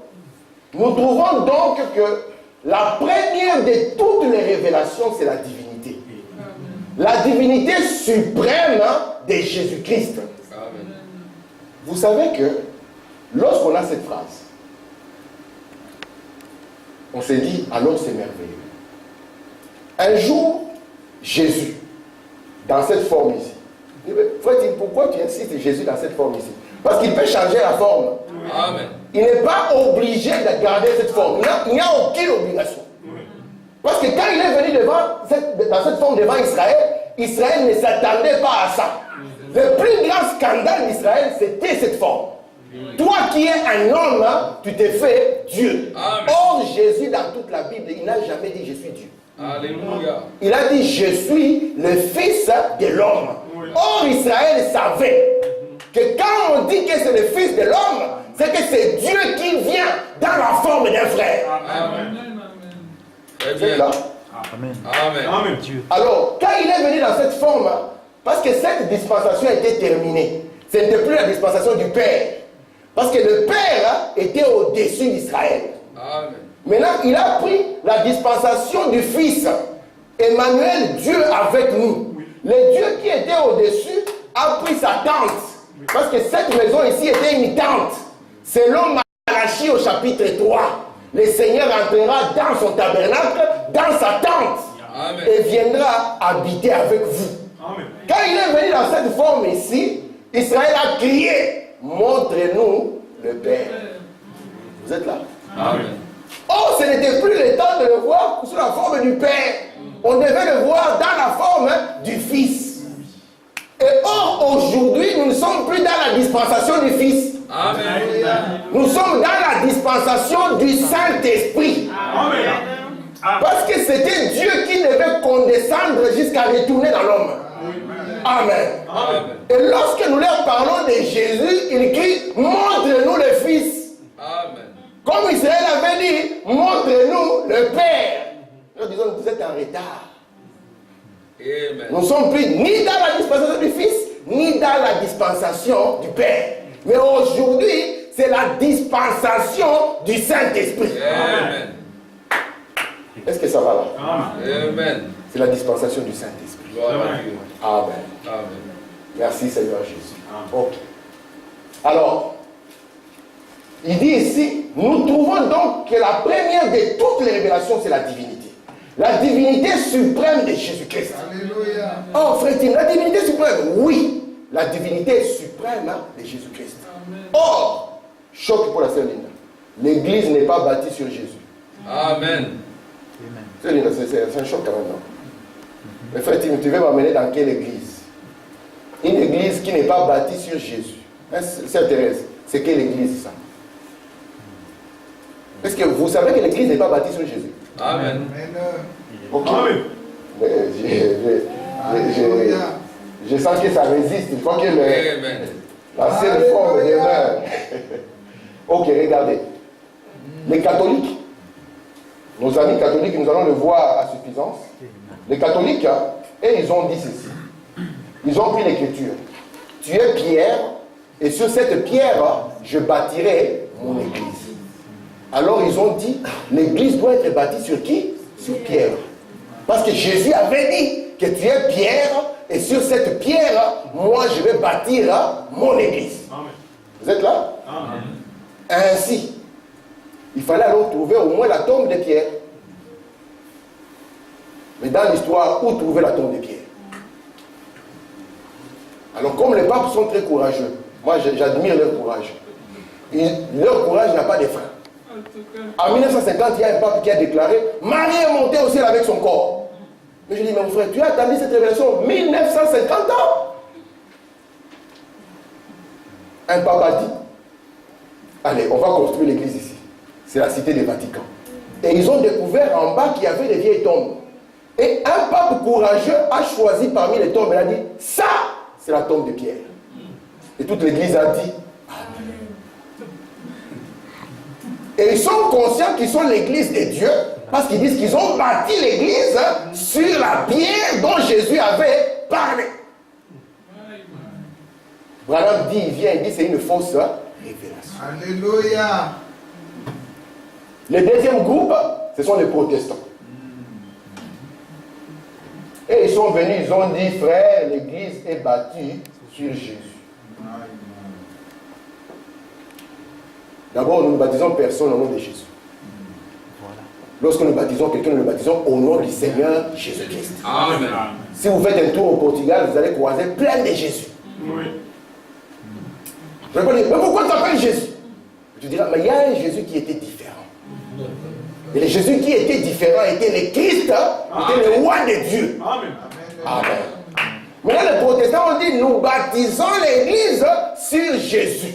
Speaker 1: Nous trouvons donc que la première de toutes les révélations, c'est la divinité. La divinité suprême de Jésus-Christ. Vous savez que lorsqu'on a cette phrase, on s'est dit, alors c'est merveilleux. Un jour, Jésus, dans cette forme ici, frère, pourquoi tu insistes Jésus dans cette forme ici? Parce qu'il peut changer la forme. Amen. Il n'est pas obligé de garder cette forme. Il n'y a aucune obligation. Parce que quand il est venu dans cette forme devant Israël, Israël ne s'attendait pas à ça. Le plus grand scandale d'Israël, c'était cette forme. Toi qui es un homme, tu t'es fait Dieu. Amen. Or, Jésus, dans toute la Bible, il n'a jamais dit je suis Dieu. Alléluia. Il a dit je suis le fils de l'homme. Or, Israël savait que quand on dit que c'est le fils de l'homme, c'est que c'est Dieu qui vient dans la forme d'un frère.
Speaker 2: Amen.
Speaker 1: C'est là.
Speaker 2: Amen. Amen.
Speaker 1: Alors, quand il est venu dans cette forme, parce que cette dispensation était terminée, ce n'était plus la dispensation du Père. Parce que le Père était au-dessus d'Israël. Maintenant, il a pris la dispensation du Fils. Emmanuel, Dieu avec nous. Le Dieu qui était au-dessus a pris sa tente. Parce que cette maison ici était une tente. Selon Malachie au chapitre 3, le Seigneur entrera dans son tabernacle, dans sa tente. Amen. Et viendra habiter avec vous. Amen. Quand il est venu dans cette forme ici, Israël a crié, montrez-nous le Père. Vous êtes là?
Speaker 2: Amen.
Speaker 1: Oh, ce n'était plus le temps de le voir sous la forme du Père. On devait le voir dans la forme du Fils. Et or, aujourd'hui, nous ne sommes plus dans la dispensation du Fils.
Speaker 2: Amen.
Speaker 1: Nous sommes dans la dispensation du Saint-Esprit.
Speaker 2: Amen.
Speaker 1: Parce que c'était Dieu qui devait condescendre jusqu'à retourner dans l'homme. Amen. Amen. Et lorsque nous leur parlons de Jésus, il crie, montre-nous le Fils.
Speaker 2: Amen.
Speaker 1: Comme Israël avait dit, montre-nous le Père. Nous disons, vous êtes en retard.
Speaker 2: Amen.
Speaker 1: Nous ne sommes plus ni dans la dispensation du Fils, ni dans la dispensation du Père. Mais aujourd'hui, c'est la dispensation du Saint-Esprit.
Speaker 2: Amen.
Speaker 1: Est-ce que ça va là?
Speaker 2: Amen.
Speaker 1: C'est la dispensation du Saint-Esprit. Amen.
Speaker 2: Amen.
Speaker 1: Merci Seigneur Jésus. Ok. Alors, il dit ici, nous trouvons donc que la première de toutes les révélations, c'est la divinité. La divinité suprême de Jésus-Christ.
Speaker 3: Alléluia.
Speaker 1: Oh, frère Tim, la divinité suprême, oui. La divinité suprême de Jésus-Christ. Or, choc pour la sœur Linda. L'Église n'est pas bâtie sur Jésus.
Speaker 2: Amen.
Speaker 1: Sœur Linda, c'est un choc quand même, non? Mais frère Tim, tu veux m'amener dans quelle église? Une église qui n'est pas bâtie sur Jésus. Hein, sœur Thérèse, c'est quelle église ça? Parce que vous savez que l'église n'est pas bâtie sur Jésus.
Speaker 2: Amen.
Speaker 1: Ok. Je sens que ça résiste. Il faut que la seule forme demeure. Ok, regardez. Les catholiques, nos amis catholiques, nous allons le voir à suffisance. Les catholiques, et ils ont dit ceci. Ils ont pris l'écriture. Tu es pierre, et sur cette pierre, je bâtirai mon église. Alors ils ont dit, l'église doit être bâtie sur qui? Sur pierre. Parce que Jésus avait dit que tu es pierre, et sur cette pierre, moi je vais bâtir mon église. Amen. Vous êtes là? Amen. Ainsi, il fallait alors trouver au moins la tombe de Pierre. Mais dans l'histoire, où trouver la tombe de Pierre? Alors comme les papes sont très courageux, moi j'admire leur courage. Leur courage n'a pas de frein. En 1950, il y a un pape qui a déclaré Marie est montée au ciel avec son corps. Mais je dis, mais mon frère, tu as attendu cette révélation 1950 ans. Un pape a dit allez, on va construire l'église ici. C'est la cité du Vatican. Et ils ont découvert en bas qu'il y avait des vieilles tombes. Et un pape courageux a choisi parmi les tombes. Il a dit ça, c'est la tombe de Pierre. Et toute l'église a dit amen. Et ils sont conscients qu'ils sont l'église de Dieu parce qu'ils disent qu'ils ont bâti l'église sur la pierre dont Jésus avait parlé. Branham dit, il vient, il dit c'est une fausse révélation.
Speaker 3: Alléluia.
Speaker 1: Le deuxième groupe, ce sont les protestants. Et ils sont venus, ils ont dit, frère, l'église est bâtie sur Jésus. D'abord, nous ne baptisons personne au nom de Jésus. Lorsque nous baptisons quelqu'un, nous le baptisons au nom du Seigneur Jésus-Christ.
Speaker 2: Amen.
Speaker 1: Si vous faites un tour au Portugal, vous allez croiser plein de Jésus.
Speaker 2: Oui.
Speaker 1: Je vais pas dire, mais pourquoi tu t'appelles Jésus? Tu diras, mais il y a un Jésus qui était différent. Et le Jésus qui était différent était le Christ, était le roi de Dieu.
Speaker 2: Amen.
Speaker 1: Amen. Maintenant, les protestants ont dit, nous baptisons l'église sur Jésus.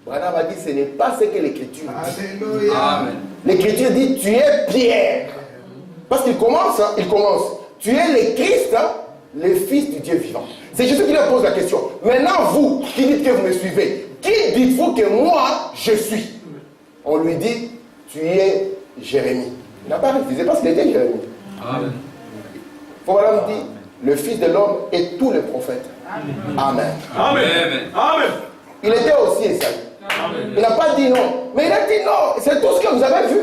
Speaker 1: Branham a dit, ce n'est pas ce que l'écriture dit.
Speaker 2: Amen.
Speaker 1: L'écriture dit, tu es Pierre. Parce qu'il commence, tu es le Christ, le Fils du Dieu vivant. C'est Jésus qui leur pose la question. Maintenant, vous qui dites que vous me suivez, qui dites-vous que moi je suis? On lui dit, tu es Jérémie. Il n'a pas refusé parce qu'il était Jérémie.
Speaker 2: Amen.
Speaker 1: Voilà me dit, le Fils de l'homme et tous les prophètes. Amen.
Speaker 2: Amen.
Speaker 4: Amen.
Speaker 1: Il était aussi Esaïe. Il n'a pas dit non. Mais il a dit non, c'est tout ce que vous avez vu.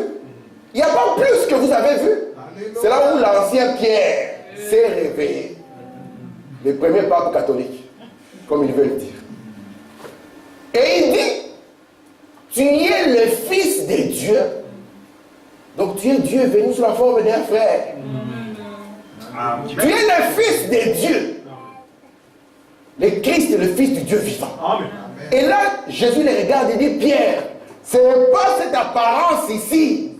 Speaker 1: Il n'y a pas plus que vous avez vu. C'est là où l'ancien Pierre s'est réveillé. Le premier pape catholique, comme il veut le dire. Et il dit, tu es le Fils de Dieu. Donc tu es Dieu venu sous la forme d'un frère. Tu es le Fils de Dieu. Le Christ est le Fils du Dieu vivant.
Speaker 4: Amen.
Speaker 1: Et là, Jésus les regarde et dit, Pierre, ce n'est pas cette apparence ici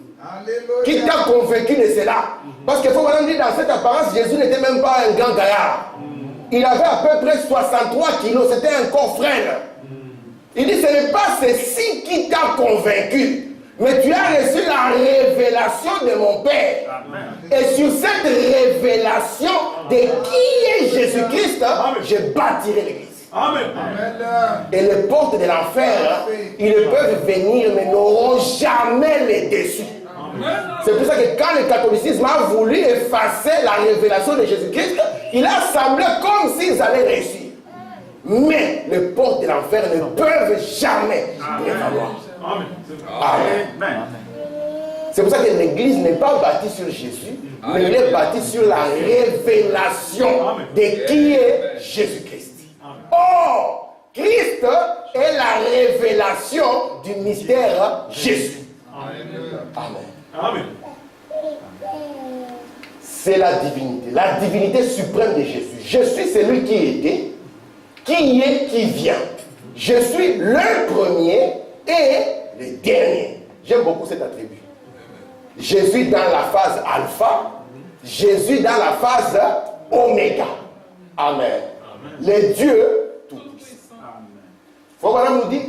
Speaker 1: qui t'a convaincu de cela. Parce qu'il faut vraiment dire, dans cette apparence, Jésus n'était même pas un grand gaillard. Il avait à peu près 63 kilos, c'était un corps frêle. Il dit, ce n'est pas ceci qui t'a convaincu, mais tu as reçu la révélation de mon Père.
Speaker 4: Amen.
Speaker 1: Et sur cette révélation de qui est Jésus-Christ, je bâtirai l'église.
Speaker 4: Amen.
Speaker 1: Et les portes de l'enfer, ils peuvent venir, mais n'auront jamais les dessus. C'est pour ça que quand le catholicisme a voulu effacer la révélation de Jésus-Christ, il a semblé comme s'ils allaient réussir. Mais les portes de l'enfer ne peuvent jamais prévaloir.
Speaker 4: Amen.
Speaker 1: Amen. C'est pour ça que l'église n'est pas bâtie sur Jésus, mais elle est bâtie sur la révélation de qui est Jésus-Christ. Or, Christ est la révélation du mystère Jésus. Amen.
Speaker 4: Amen.
Speaker 1: C'est la divinité suprême de Jésus. Je suis celui qui était, qui est, qui vient. Je suis le premier et le dernier. J'aime beaucoup cet attribut. Jésus dans la phase alpha, Jésus dans la phase oméga. Amen. Les dieux tout-puissants. Faut qu'on nous dit,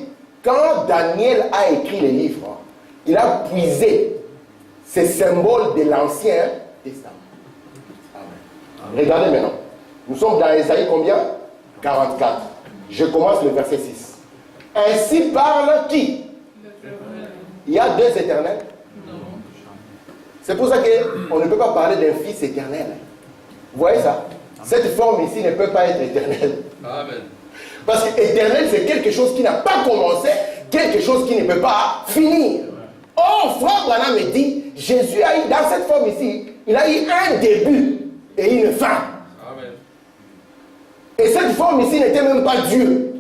Speaker 1: quand Daniel a écrit les livres, il a puisé ces symboles de l'Ancien Testament. Amen. Regardez maintenant. Nous sommes dans Ésaïe combien? 44. Je commence le verset 6. Ainsi parle qui? Il y a deux éternels. C'est pour ça qu'on ne peut pas parler d'un fils éternel. Vous voyez ça? Cette forme ici ne peut pas être éternelle.
Speaker 2: Amen.
Speaker 1: Parce que éternel, c'est quelque chose qui n'a pas commencé, quelque chose qui ne peut pas finir. Or, frère Branham me dit, Jésus a eu, dans cette forme ici, il a eu un début et une fin.
Speaker 2: Amen.
Speaker 1: Et cette forme ici n'était même pas Dieu.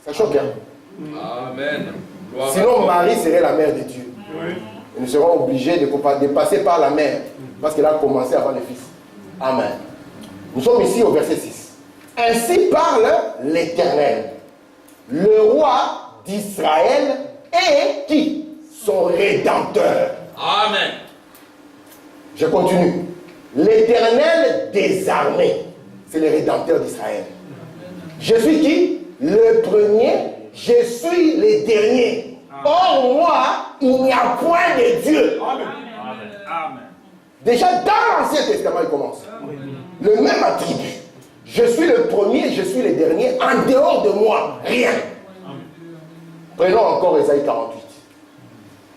Speaker 1: Ça choque, hein?
Speaker 2: Amen. Gloire à
Speaker 1: Sinon,
Speaker 2: toi.
Speaker 1: Marie serait la mère de Dieu.
Speaker 4: Oui.
Speaker 1: Et nous serons obligés de passer par la mère, parce qu'elle a commencé avant le Fils. Amen. Nous sommes ici au verset 6. Ainsi parle l'Éternel, le roi d'Israël et qui? Son Rédempteur.
Speaker 2: Amen.
Speaker 1: Je continue. L'Éternel des armées, c'est le Rédempteur d'Israël. Je suis qui? Le premier, je suis le dernier. Or, moi, il n'y a point de Dieu.
Speaker 4: Amen. Amen.
Speaker 1: Déjà, dans l'Ancien Testament, il commence. Le même attribut. Je suis le premier, je suis le dernier. En dehors de moi, rien. Prenons encore Ésaïe 48.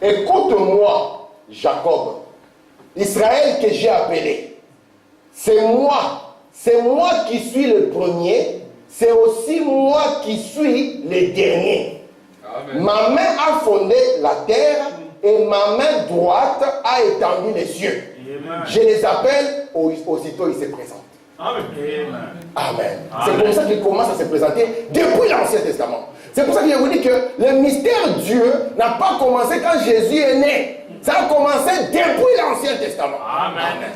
Speaker 1: Écoute-moi, Jacob, Israël que j'ai appelé. C'est moi qui suis le premier. C'est aussi moi qui suis le dernier.
Speaker 2: Amen.
Speaker 1: Ma main a fondé la terre et ma main droite a étendu les cieux.
Speaker 4: Amen.
Speaker 1: Je les appelle, aussitôt ils se présentent.
Speaker 4: Amen.
Speaker 1: Amen. C'est comme ça qu'il commence à se présenter depuis l'Ancien Testament. C'est pour ça que je vous dis que le mystère Dieu n'a pas commencé quand Jésus est né. Ça a commencé depuis l'Ancien Testament.
Speaker 4: Amen.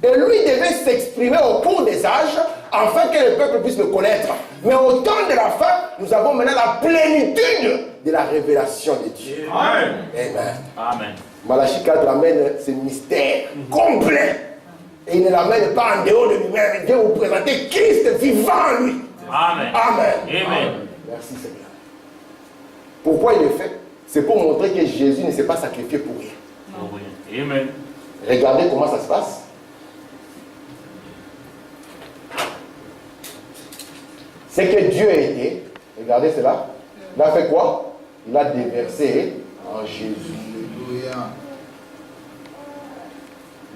Speaker 1: Et lui devait s'exprimer au cours des âges afin que le peuple puisse le connaître. Mais au temps de la fin, nous avons maintenant la plénitude de la révélation de Dieu.
Speaker 4: Amen.
Speaker 1: Amen.
Speaker 4: Amen.
Speaker 1: Malachie 4 amène ce mystère complet. Et il ne l'amène pas en dehors de lui-même. Il vient vous présenter Christ vivant en lui.
Speaker 4: Amen.
Speaker 1: Amen.
Speaker 4: Amen.
Speaker 1: Merci Seigneur. Pourquoi il le fait? C'est pour montrer que Jésus ne s'est pas sacrifié pour rien.
Speaker 4: Amen.
Speaker 1: Regardez comment ça se passe. C'est que Dieu a été, regardez cela, Il a fait quoi? Il a déversé en Jésus.
Speaker 3: Alléluia.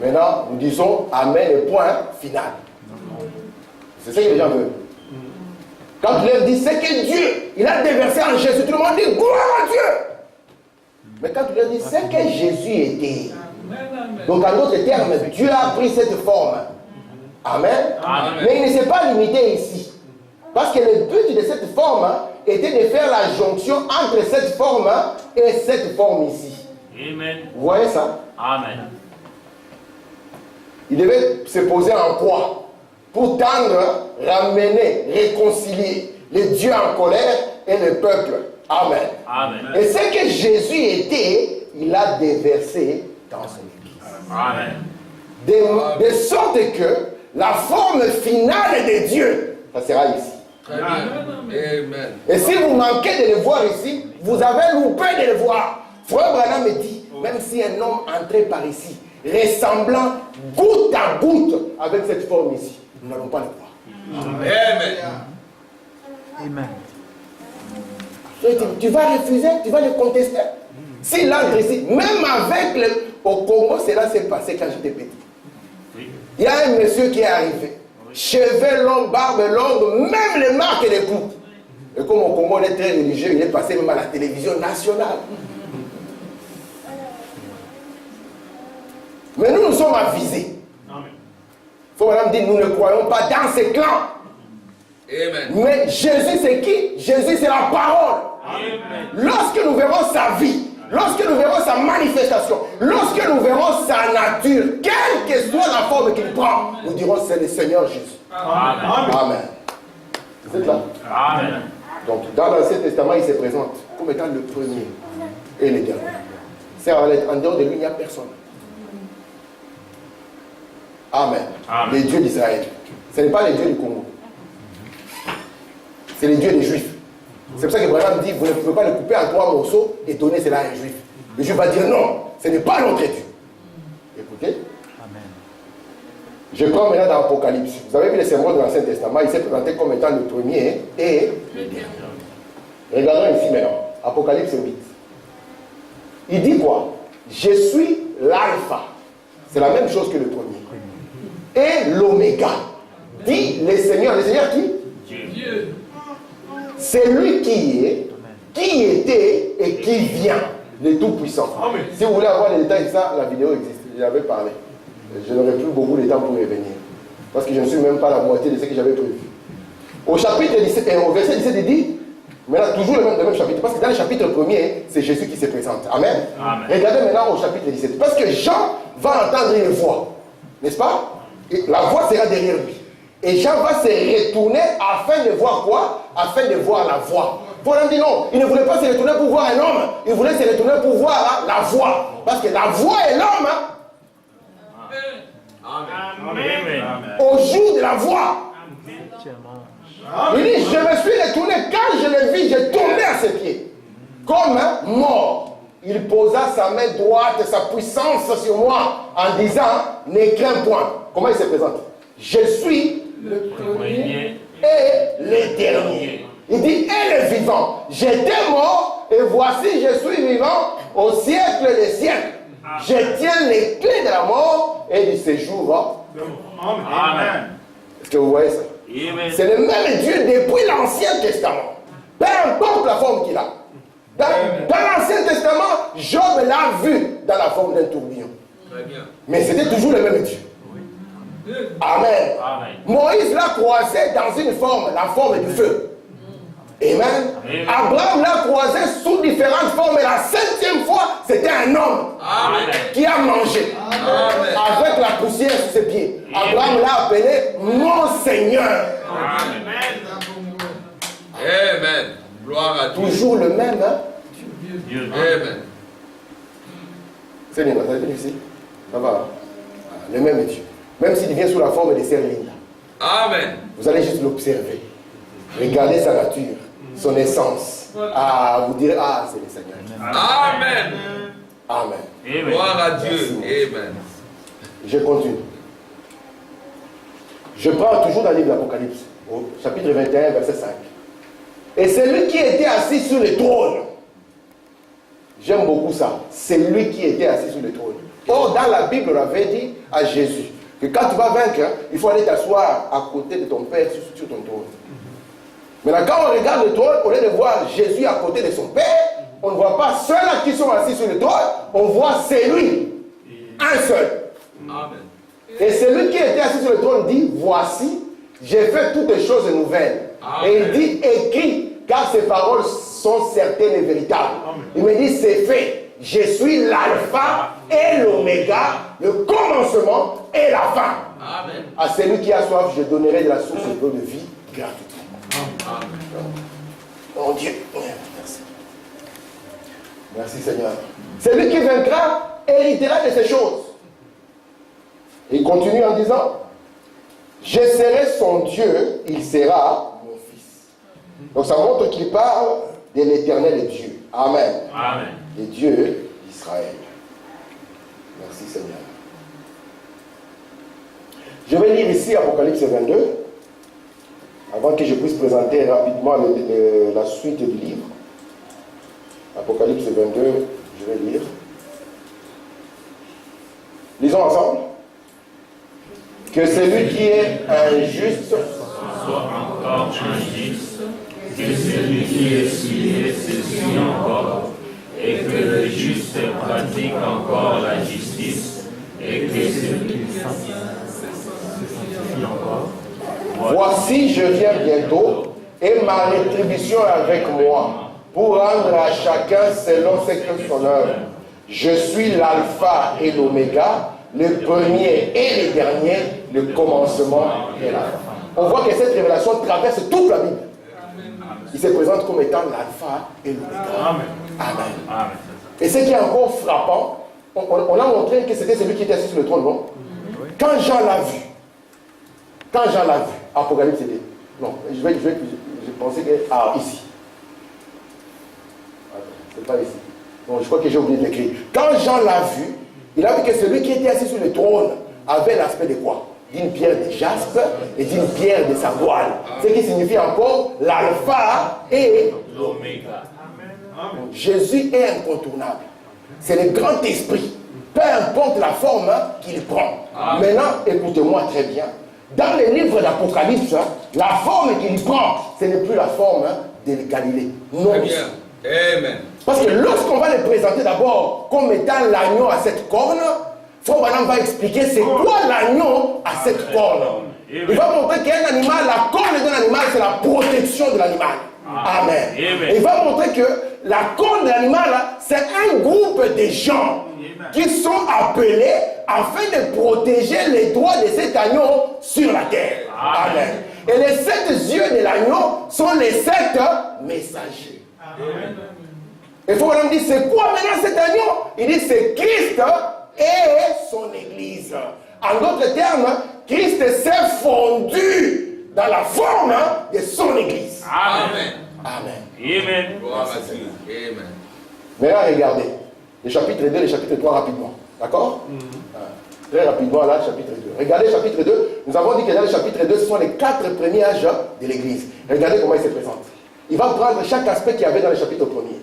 Speaker 1: Maintenant, nous disons Amen et point final. C'est ce que les gens veulent. Quand tu leur dis c'est que Dieu, il a déversé en Jésus, tout le monde dit gloire à Dieu. Mais quand tu leur dis c'est que Jésus était. Donc en d'autres termes, Dieu a pris cette forme. Amen.
Speaker 2: Amen.
Speaker 1: Mais il ne s'est pas limité ici. Parce que le but de cette forme était de faire la jonction entre cette forme et cette forme ici.
Speaker 4: Amen.
Speaker 1: Vous voyez ça?
Speaker 4: Amen.
Speaker 1: Il devait se poser en croix pour tendre, ramener, réconcilier les dieux en colère et le peuple. Amen.
Speaker 4: Amen.
Speaker 1: Et ce que Jésus était, il a déversé dans son église.
Speaker 4: Amen.
Speaker 1: De sorte que la forme finale de Dieu, ça sera ici.
Speaker 2: Très bien. Amen.
Speaker 1: Et si vous manquez de le voir ici, vous avez loupé de le voir. Frère Branham me dit, même si un homme entrait par ici, ressemblant goutte à goutte avec cette forme ici, nous n'allons pas le voir.
Speaker 2: Amen.
Speaker 3: Amen.
Speaker 1: Tu vas refuser, tu vas le contester. S'il entre ici, même avec le... Au Congo, cela s'est passé quand j'étais petit. Il y a un monsieur qui est arrivé. Cheveux longs, barbe longue, même les marques des clous. Et comme au Congo, on est très religieux, il est passé même à la télévision nationale. Mais nous sommes avisés. Il faut madame dire, nous ne croyons pas dans ces clans.
Speaker 2: Amen.
Speaker 1: Mais Jésus, c'est qui? Jésus, c'est la parole.
Speaker 4: Amen.
Speaker 1: Lorsque nous verrons sa vie, lorsque nous verrons sa manifestation, lorsque nous verrons sa nature, quelle que soit la forme qu'il prend, nous dirons c'est le Seigneur Jésus.
Speaker 4: Amen.
Speaker 1: Amen. Vous êtes là?
Speaker 4: Amen.
Speaker 1: Donc, dans l'Ancien Testament, il se présente comme étant le premier et le dernier. C'est en dehors de lui, il n'y a personne. Amen.
Speaker 4: Amen.
Speaker 1: Les dieux d'Israël. Ce n'est pas les dieux du Congo. C'est les dieux des Juifs. C'est pour ça que Branham dit, vous ne pouvez pas le couper en 3 morceaux et donner cela à un Juif. Le Juif va dire non, ce n'est pas notre Dieu. Écoutez.
Speaker 3: Amen.
Speaker 1: Je prends maintenant dans l'Apocalypse. Vous avez vu les symboles de l'Ancien Testament, il s'est présenté comme étant le premier et le dernier. Regardons ici maintenant, Apocalypse 8. Il dit quoi? Je suis l'alpha. C'est la même chose que le premier. Et l'oméga. Dit le Seigneur. Le Seigneur qui?
Speaker 2: Dieu.
Speaker 1: C'est lui qui est, qui était et qui vient, le Tout-Puissant.
Speaker 4: Amen.
Speaker 1: Si vous voulez avoir les détails de ça, la vidéo existe. J'avais parlé. Je n'aurai plus beaucoup de temps pour y revenir. Parce que je ne suis même pas la moitié de ce que j'avais prévu. Au chapitre 17, au verset 17, il dit, maintenant toujours le même chapitre, parce que dans le chapitre premier, c'est Jésus qui se présente. Amen.
Speaker 4: Amen.
Speaker 1: Regardez maintenant au chapitre 17. Parce que Jean va entendre une voix. N'est-ce pas? Et la voix sera derrière lui. Et Jean va se retourner afin de voir quoi? Afin de voir la voix. Paul dit non, il ne voulait pas se retourner pour voir un homme, il voulait se retourner pour voir la voix. Parce que la voix est l'homme.
Speaker 4: Amen.
Speaker 1: Au jour de la voix. Il dit, je me suis retourné, quand je l'ai vu, j'ai tombé à ses pieds. Comme mort. Il posa sa main droite, sa puissance sur moi, en disant, ne crains point. Comment il se présente? Je suis le premier et le dernier. Il dit, et le vivant. J'étais mort, et voici, je suis vivant au siècle des siècles. Je tiens les clés de la mort et du séjour.
Speaker 4: Amen.
Speaker 1: Est-ce que vous voyez ça?
Speaker 4: Amen.
Speaker 1: C'est le même Dieu depuis l'Ancien Testament. Peu importe la forme qu'il a. Dans l'Ancien Testament, Job l'a vu dans la forme d'un tourbillon.
Speaker 2: Très bien.
Speaker 1: Mais c'était toujours le même Dieu. Amen.
Speaker 4: Amen.
Speaker 1: Moïse l'a croisé dans une forme, la forme du feu. Amen.
Speaker 4: Amen.
Speaker 1: Abraham l'a croisé sous différentes formes. Et la 7e fois, c'était un homme
Speaker 2: Amen.
Speaker 1: qui a mangé.
Speaker 2: Amen.
Speaker 1: Avec la poussière sur ses pieds. Abraham l'a appelé mon Seigneur.
Speaker 2: Amen. Gloire à Dieu.
Speaker 1: Toujours le même. Hein?
Speaker 4: Dieu.
Speaker 2: Amen.
Speaker 1: C'est bien, ça va être ici. Ça va. Le même Dieu. Même s'il vient sous la forme de Serline.
Speaker 2: Amen.
Speaker 1: Vous allez juste l'observer. Regardez sa nature, son essence. Ah, vous direz, ah, c'est le Seigneur.
Speaker 2: Amen.
Speaker 1: Amen.
Speaker 4: Amen.
Speaker 2: Gloire à Dieu.
Speaker 1: Merci.
Speaker 2: Amen.
Speaker 1: Je continue. Je prends toujours dans le livre de l'Apocalypse, au chapitre 21, verset 5. Et celui qui était assis sur le trône, j'aime beaucoup ça, c'est lui qui était assis sur le trône. Or, dans la Bible, on avait dit à Jésus que quand tu vas vaincre, il faut aller t'asseoir à côté de ton Père sur ton trône. Maintenant, quand on regarde le trône, au lieu de voir Jésus à côté de son Père, on ne voit pas ceux-là qui sont assis sur le trône, on voit c'est lui, un seul.
Speaker 2: Amen.
Speaker 1: Et celui qui était assis sur le trône dit, voici, j'ai fait toutes les choses nouvelles.
Speaker 2: Amen.
Speaker 1: Et il dit, écris, car ces paroles sont certaines et véritables.
Speaker 4: Amen.
Speaker 1: Il me dit, c'est fait. Je suis l'alpha et l'oméga, le commencement et la fin.
Speaker 2: Amen.
Speaker 1: À celui qui a soif, je donnerai de la source de l'eau de vie gratuitement.
Speaker 2: Amen.
Speaker 1: Mon Dieu, merci. Merci Seigneur. Celui qui vaincra héritera de ces choses. Et il continue en disant, je serai son Dieu, il sera mon fils. Donc ça montre qu'il parle de l'éternel Dieu. Amen.
Speaker 4: Amen.
Speaker 1: Le Dieu d'Israël. Merci Seigneur. Je vais lire ici Apocalypse 22, avant que je puisse présenter rapidement la suite du livre. Apocalypse 22, je vais lire. Lisons ensemble. Que celui qui est injuste
Speaker 4: Soit encore injuste, que celui qui est souillé se souille encore, et que le juste pratique encore la justice, et que celui qui sanctifie encore.
Speaker 1: voici, je viens bientôt, et ma rétribution est avec moi, pour rendre à chacun selon ce que son œuvre. Je suis l'alpha et l'oméga, le premier et le dernier, le commencement et la fin. On voit que cette révélation traverse toute la Bible. Il se présente comme étant l'alpha et l'oméga.
Speaker 4: Amen.
Speaker 1: Amen.
Speaker 4: Amen.
Speaker 1: Et ce qui est encore frappant, on a montré que c'était celui qui était assis sur le trône, non? Quand Jean l'a vu, Apocalypse 2, non, je pensais que, ici. C'est pas ici. Bon, je crois que j'ai oublié de l'écrire. Quand Jean l'a vu, il a vu que celui qui était assis sur le trône avait l'aspect de quoi? D'une pierre de jaspe et d'une pierre de sardoine. Ce qui signifie encore l'alpha et
Speaker 4: L'oméga.
Speaker 1: Jésus est incontournable. C'est le grand esprit. Peu importe la forme qu'il prend. Maintenant, écoutez-moi très bien. Dans les livres d'Apocalypse, la forme qu'il prend, ce n'est plus la forme de Galilée. Non.
Speaker 2: Très bien. Amen.
Speaker 1: Parce que lorsqu'on va le présenter d'abord comme étant l'agneau à cette corne, Frère Branham va expliquer c'est quoi l'agneau à cette corne. Il va montrer qu'un animal, la corne d'un animal, c'est la protection de l'animal. Amen. Il va montrer que la corne de l'animal, c'est un groupe de gens qui sont appelés afin de protéger les droits de cet agneau sur la terre. Amen. Et les 7 yeux de l'agneau sont les 7 messagers.
Speaker 2: Amen.
Speaker 1: Et Frère Branham dit, c'est quoi maintenant cet agneau? Il dit, c'est Christ et son Église. En d'autres termes, Christ s'est fondu dans la forme de son Église.
Speaker 2: Amen.
Speaker 1: Amen.
Speaker 4: Amen.
Speaker 2: Gloire à Dieu. Amen.
Speaker 1: Maintenant, regardez, le chapitre 2 et le chapitre 3 rapidement. D'accord? Très rapidement, là, le chapitre 2. Regardez le chapitre 2. Nous avons dit que dans le chapitre 2, ce sont les 4 premiers âges de l'Église. Regardez comment il se présente. Il va prendre chaque aspect qu'il y avait dans le chapitre 1er.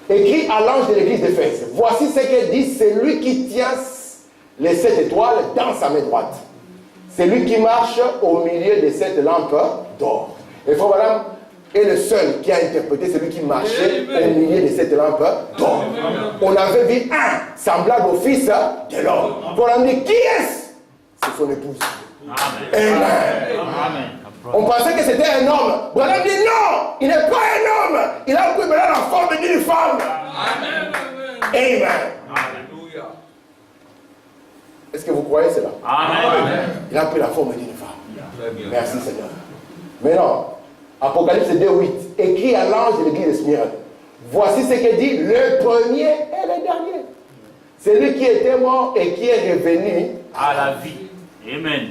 Speaker 1: Écrit à l'ange de l'église d'Éphèse. Voici ce que dit celui qui tient les 7 étoiles dans sa main droite. Celui qui marche au milieu de 7 lampes d'or. Et Frère Branham est le seul qui a interprété celui qui marchait au milieu de 7 lampes d'or. On avait vu un semblable au fils de l'homme. Frère Branham dit, qui est-ce? C'est son épouse. Amen.
Speaker 4: Amen.
Speaker 1: On pensait que c'était un homme. Branham dit non, il n'est pas un homme. Il a pris maintenant la forme d'une femme.
Speaker 2: Amen.
Speaker 1: Amen.
Speaker 2: Alléluia.
Speaker 1: Est-ce que vous croyez cela?
Speaker 4: Amen.
Speaker 1: Il a pris la forme d'une femme.
Speaker 2: Très bien.
Speaker 1: Merci Seigneur. Maintenant, Apocalypse 2:8, écrit à l'ange de l'église de Smyrne. Voici ce que dit le premier et le dernier. Celui qui était mort et qui est revenu
Speaker 4: À la vie. Amen.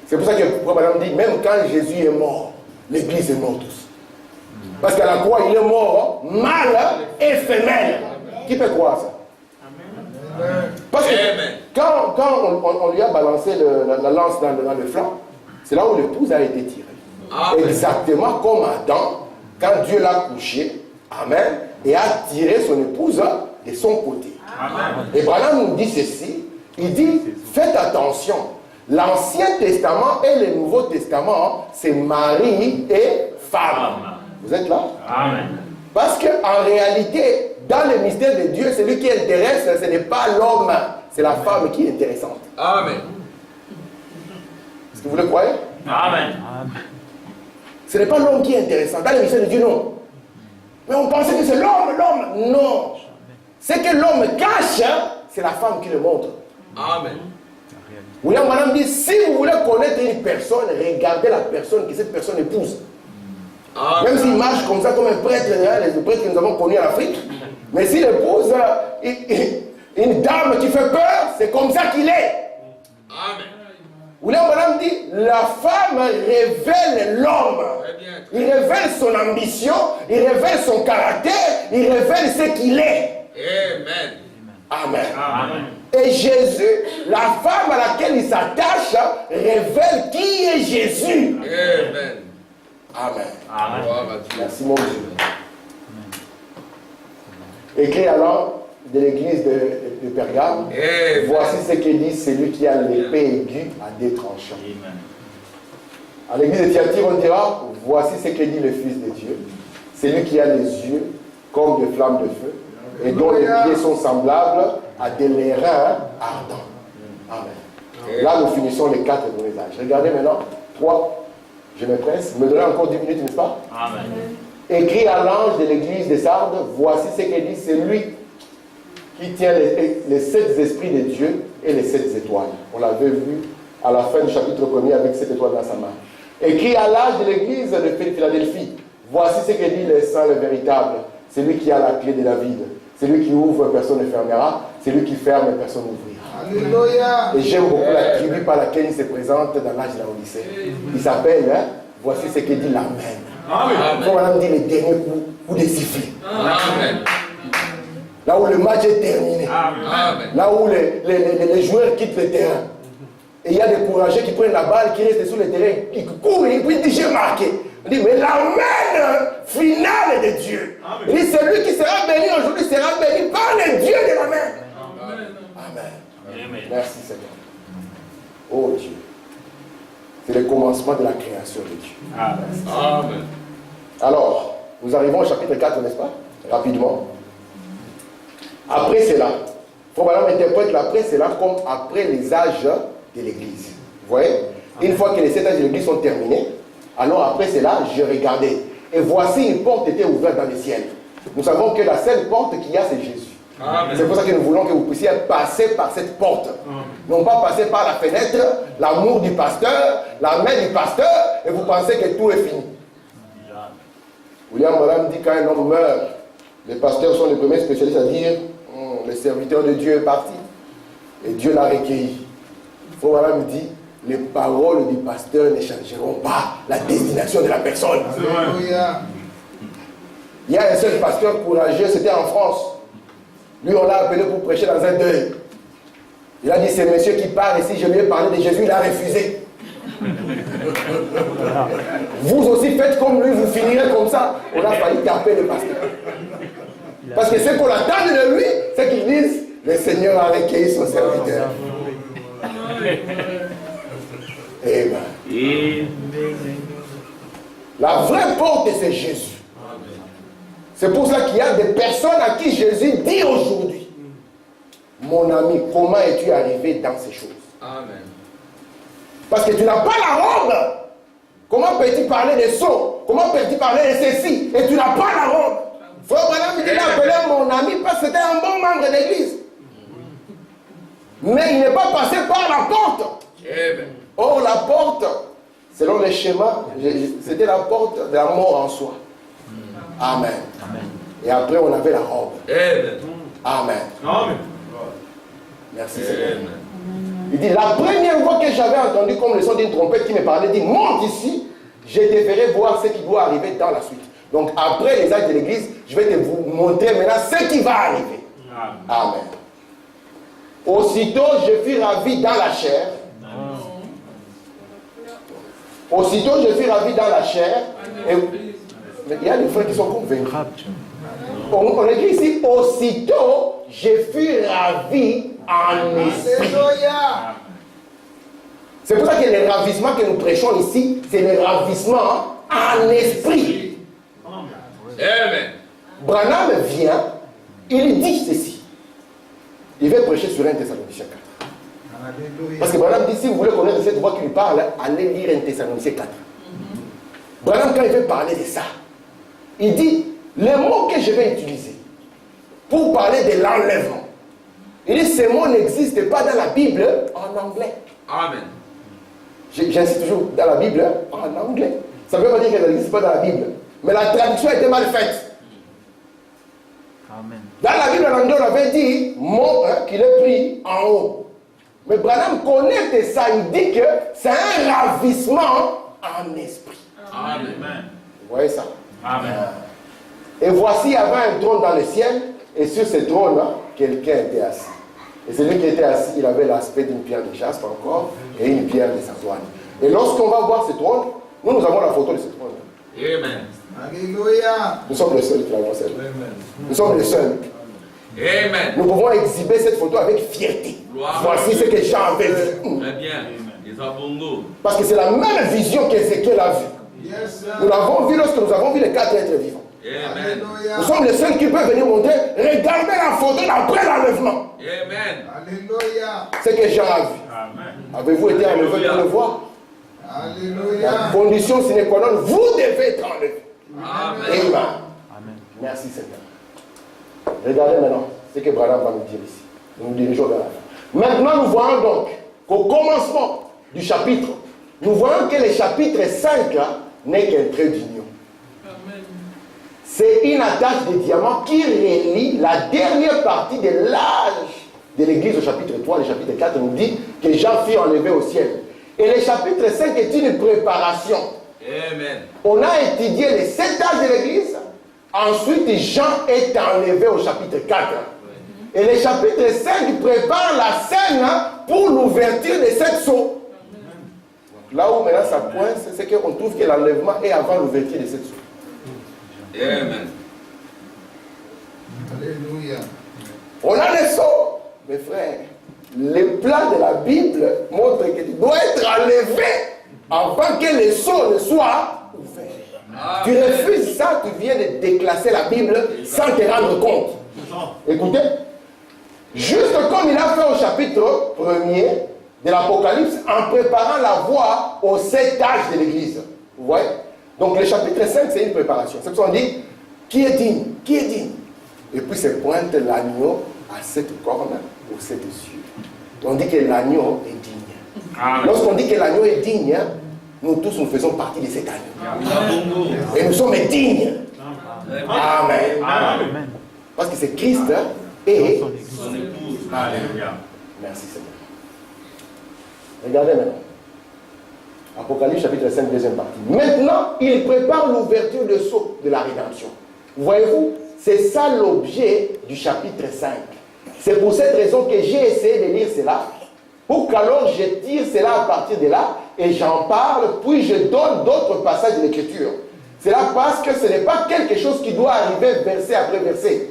Speaker 1: C'est pour ça que Madame dit, même quand Jésus est mort, l'église est morte aussi. Parce qu'à la croix, il est mort, mâle et femelle. Qui peut croire ça? Parce que quand on lui a balancé la lance dans le flanc, c'est là où l'épouse a été tirée. Exactement comme Adam, quand Dieu l'a couché, amen, et a tiré son épouse de son côté.
Speaker 4: Amen.
Speaker 1: Et Branham nous dit ceci, il dit, faites attention, l'Ancien Testament et le Nouveau Testament, c'est mari et femme. Vous êtes là?
Speaker 4: Amen.
Speaker 1: Parce qu'en réalité, dans le mystère de Dieu, celui qui intéresse, ce n'est pas l'homme, c'est la femme qui est intéressante.
Speaker 2: Amen.
Speaker 1: Est-ce que vous le croyez?
Speaker 4: Amen.
Speaker 1: Ce n'est pas l'homme qui est intéressant. Dans le mystère de Dieu, non. Mais on pensait que c'est l'homme. Non. Ce que l'homme cache, c'est la femme qui le montre.
Speaker 2: Amen.
Speaker 1: William Branham dit, si vous voulez connaître une personne, regardez la personne que cette personne épouse.
Speaker 2: Amen.
Speaker 1: Même s'il marche comme ça, comme un prêtre, les prêtres que nous avons connus en Afrique, mais s'il épouse une dame qui fait peur, c'est comme ça qu'il est.
Speaker 2: Amen.
Speaker 1: William Branham dit, la femme révèle l'homme.
Speaker 2: Très bien.
Speaker 1: Il révèle son ambition, il révèle son caractère, il révèle ce qu'il est.
Speaker 2: Amen.
Speaker 1: Amen.
Speaker 4: Amen.
Speaker 1: Et Jésus, la femme à laquelle il s'attache, révèle qui est Jésus.
Speaker 2: Amen.
Speaker 1: Amen.
Speaker 4: Amen.
Speaker 2: Gloire à Dieu.
Speaker 1: Merci mon Dieu. Écrit alors de l'église de Pergame,
Speaker 2: Amen.
Speaker 1: voici ce que dit celui qui a l'épée aiguë à deux tranchants.
Speaker 4: Amen.
Speaker 1: À l'église de Thyatire, on dira, voici ce que dit le Fils de Dieu, celui qui a les yeux comme des flammes de feu, et dont les pieds sont semblables à des lérins ardents. Amen. Là, nous finissons les 4 messages. Regardez maintenant, 3, je me presse, me donnez encore 10 minutes, n'est-ce pas?
Speaker 4: Amen.
Speaker 1: Écrit à l'ange de l'église de Sardes, voici ce que dit celui qui tient les 7 esprits de Dieu et les 7 étoiles. On l'avait vu à la fin du chapitre 1er avec 7 étoiles dans sa main. Écrit à l'ange de l'église de Philadelphie, voici ce que dit le saint, le véritable, celui qui a la clé de David, celui qui ouvre, personne ne fermera, celui qui ferme, personne n'ouvrira.
Speaker 3: Alléluia.
Speaker 1: Et j'aime beaucoup la tribu par laquelle il se présente dans l'âge de la Odyssée. Il s'appelle, voici ce que dit l'Amen.
Speaker 2: Amen.
Speaker 1: Comme on a dit le dernier coup de sifflet.
Speaker 2: Amen.
Speaker 1: Là où le match est terminé.
Speaker 2: Amen.
Speaker 1: Là où les joueurs quittent le terrain. Et il y a des courageux qui prennent la balle, qui restent sur le terrain, qui courent, et puis ils disent j'ai marqué. On dit mais l'Amen finale de Dieu. Il dit celui qui sera béni aujourd'hui sera béni par le Dieu de l'Amen. Amen.
Speaker 4: Amen.
Speaker 1: Merci Seigneur. Oh Dieu. C'est le commencement de la création de Dieu.
Speaker 2: Amen.
Speaker 1: Alors, nous arrivons au chapitre 4, n'est-ce pas? Rapidement. Après cela, il faut vraiment interpréter après cela comme après les âges de l'Église. Vous voyez? Une fois que les 7 âges de l'Église sont terminés, alors après cela, je regardais. Et voici une porte était ouverte dans le ciel. Nous savons que la seule porte qu'il y a, c'est Jésus.
Speaker 2: Amen.
Speaker 1: C'est pour ça que nous voulons que vous puissiez passer par cette porte. Non pas passer par la fenêtre, l'amour du pasteur, la main du pasteur, et vous pensez que tout est fini. William Branham dit quand un homme meurt, les pasteurs sont les premiers spécialistes à dire le serviteur de Dieu est parti. Et Dieu l'a recueilli. Branham dit les paroles du pasteur ne changeront pas la destination de la personne.
Speaker 3: Alléluia.
Speaker 1: Il y a un seul pasteur courageux, c'était en France. Lui, on l'a appelé pour prêcher dans un deuil. Il a dit, c'est monsieur qui parle, et si je lui ai parlé de Jésus, il a refusé. Vous aussi faites comme lui, vous finirez comme ça. On a failli taper le pasteur. Parce que ce qu'on attend de lui, c'est qu'il dise, le Seigneur a recueilli son serviteur. Amen. La vraie porte, c'est Jésus. C'est pour ça qu'il y a des personnes à qui Jésus dit aujourd'hui, mon ami, comment es-tu arrivé dans ces choses?
Speaker 2: Amen.
Speaker 1: Parce que tu n'as pas la robe. Comment peux-tu parler de sceaux? Comment peux-tu parler de ceci? Et tu n'as pas la robe. Frère Branham, il l'a appelé mon ami parce que c'était un bon membre de l'église. Mais il n'est pas passé par la porte.
Speaker 2: Amen.
Speaker 1: Or, la porte, selon le schéma, c'était la porte de la mort en soi. Amen. Et après, on avait la robe.
Speaker 2: Amen.
Speaker 1: Amen.
Speaker 4: Amen.
Speaker 1: Merci Seigneur.
Speaker 2: Amen.
Speaker 1: Il dit, la première fois que j'avais entendu comme le son d'une trompette qui me parlait, il dit, monte ici, je te ferai voir ce qui doit arriver dans la suite. Donc après les âges de l'église, je vais te vous montrer maintenant ce qui va arriver. Amen. Aussitôt, je fus ravi dans la chair. Aussitôt, je fus ravi dans la chair. Et Mais il y a des frères qui sont convaincus. On écrit ici, aussitôt, je fus ravi en esprit.
Speaker 3: Alléluia.
Speaker 1: C'est pour ça que le ravissement que nous prêchons ici, c'est le ravissement en esprit.
Speaker 2: Amen.
Speaker 1: Branham vient, il dit ceci. Il va prêcher sur 1 Thessaloniciens 4.
Speaker 3: Alléluia.
Speaker 1: Parce que Branham dit, si vous voulez connaître cette voix qui lui parle, allez lire 1 Thessaloniciens 4. Branham, quand il veut parler de ça, il dit, les mots que je vais utiliser pour parler de l'enlèvement, il dit, ces mots n'existent pas dans la Bible en anglais.
Speaker 2: Amen.
Speaker 1: J'insiste toujours dans la Bible en anglais. Ça ne veut pas dire qu'elle n'existe pas dans la Bible. Mais la traduction était mal faite.
Speaker 5: Amen.
Speaker 1: Dans la Bible en anglais, on avait dit mot qu'il est pris en haut. Mais Branham connaît de ça. Il dit que c'est un ravissement en esprit.
Speaker 2: Amen.
Speaker 1: Vous voyez ça?
Speaker 4: Amen.
Speaker 1: Et voici, il y avait un trône dans le ciel. Et sur ce trône, quelqu'un était assis. Et celui qui était assis, il avait l'aspect d'une pierre de jaspe encore et une pierre de sardoine. Et lorsqu'on va voir ce trône, nous avons la photo de ce trône.
Speaker 2: Amen.
Speaker 3: Alléluia.
Speaker 1: Nous sommes les seuls qui l'avons celle. Nous sommes les seuls.
Speaker 2: Amen.
Speaker 1: Nous pouvons exhiber cette photo avec fierté.
Speaker 2: Gloire
Speaker 1: Voici
Speaker 2: à
Speaker 1: ce
Speaker 2: Dieu.
Speaker 1: que Jean avait vu.
Speaker 2: Très bien. Les abongos.
Speaker 1: Parce que c'est la même vision qu'Ézéchiel a vue.
Speaker 3: Yes, sir.
Speaker 1: Nous l'avons vu lorsque nous avons vu les 4 êtres vivants.
Speaker 2: Amen.
Speaker 3: Alléluia.
Speaker 1: Nous sommes les seuls qui peuvent venir montrer. Regardez la photo d'après l'enlèvement.
Speaker 2: Amen.
Speaker 3: Alléluia.
Speaker 1: C'est que Jean a vu.
Speaker 4: Amen.
Speaker 1: Avez-vous été enlevé pour le voir? La
Speaker 3: Alléluia.
Speaker 1: condition sine qua non, vous devez être enlevé.
Speaker 2: Amen.
Speaker 1: Amen.
Speaker 5: Amen.
Speaker 1: Merci Seigneur. Regardez maintenant ce que Branham va nous dire ici. Nous nous dirigeons vers la fin. Maintenant, nous voyons donc qu'au commencement du chapitre, nous voyons que le chapitre 5 là, n'est qu'un trait d'union. C'est une attache de diamant qui relie la dernière partie de l'âge de l'église au chapitre 3. Le chapitre 4 nous dit que Jean fut enlevé au ciel. Et le chapitre 5 est une préparation.
Speaker 2: Amen.
Speaker 1: On a étudié les 7 âges de l'église. Ensuite, Jean est enlevé au chapitre 4. Et le chapitre 5 prépare la scène pour l'ouverture de cette sceaux. Là où maintenant ça pointe, c'est qu'on trouve que l'enlèvement est avant l'ouverture de cette sceaux.
Speaker 2: Amen.
Speaker 3: Alléluia.
Speaker 1: On a des sceaux, mes frères. Les plans de la Bible montrent que tu dois être enlevé avant que les sceaux ne soient ouverts. Tu refuses ça, tu viens de déclasser la Bible sans te rendre compte. Écoutez, juste comme il a fait au chapitre 1er de l'Apocalypse en préparant la voie aux 7 âges de l'Église. Vous voyez? Donc le chapitre 5, c'est une préparation. C'est pour ça qu'on dit, qui est digne? Qui est digne? Et puis c'est pointe l'agneau à 7 cornes aux 7 yeux. On dit que l'agneau est digne.
Speaker 4: Amen.
Speaker 1: Lorsqu'on dit que l'agneau est digne, nous tous nous faisons partie de cet agneau.
Speaker 2: Les abongos.
Speaker 1: Et nous sommes dignes. Amen.
Speaker 5: Amen.
Speaker 1: Parce que c'est Christ et...
Speaker 2: Son épouse.
Speaker 4: Alléluia.
Speaker 1: Merci Seigneur. Regardez maintenant. Apocalypse chapitre 5, deuxième partie. Maintenant, il prépare l'ouverture de sceau de la rédemption. Voyez-vous, c'est ça l'objet du chapitre 5. C'est pour cette raison que j'ai essayé de lire cela, pour qu'alors je tire cela à partir de là, et j'en parle, puis je donne d'autres passages de l'écriture. C'est là parce que ce n'est pas quelque chose qui doit arriver verset après verset.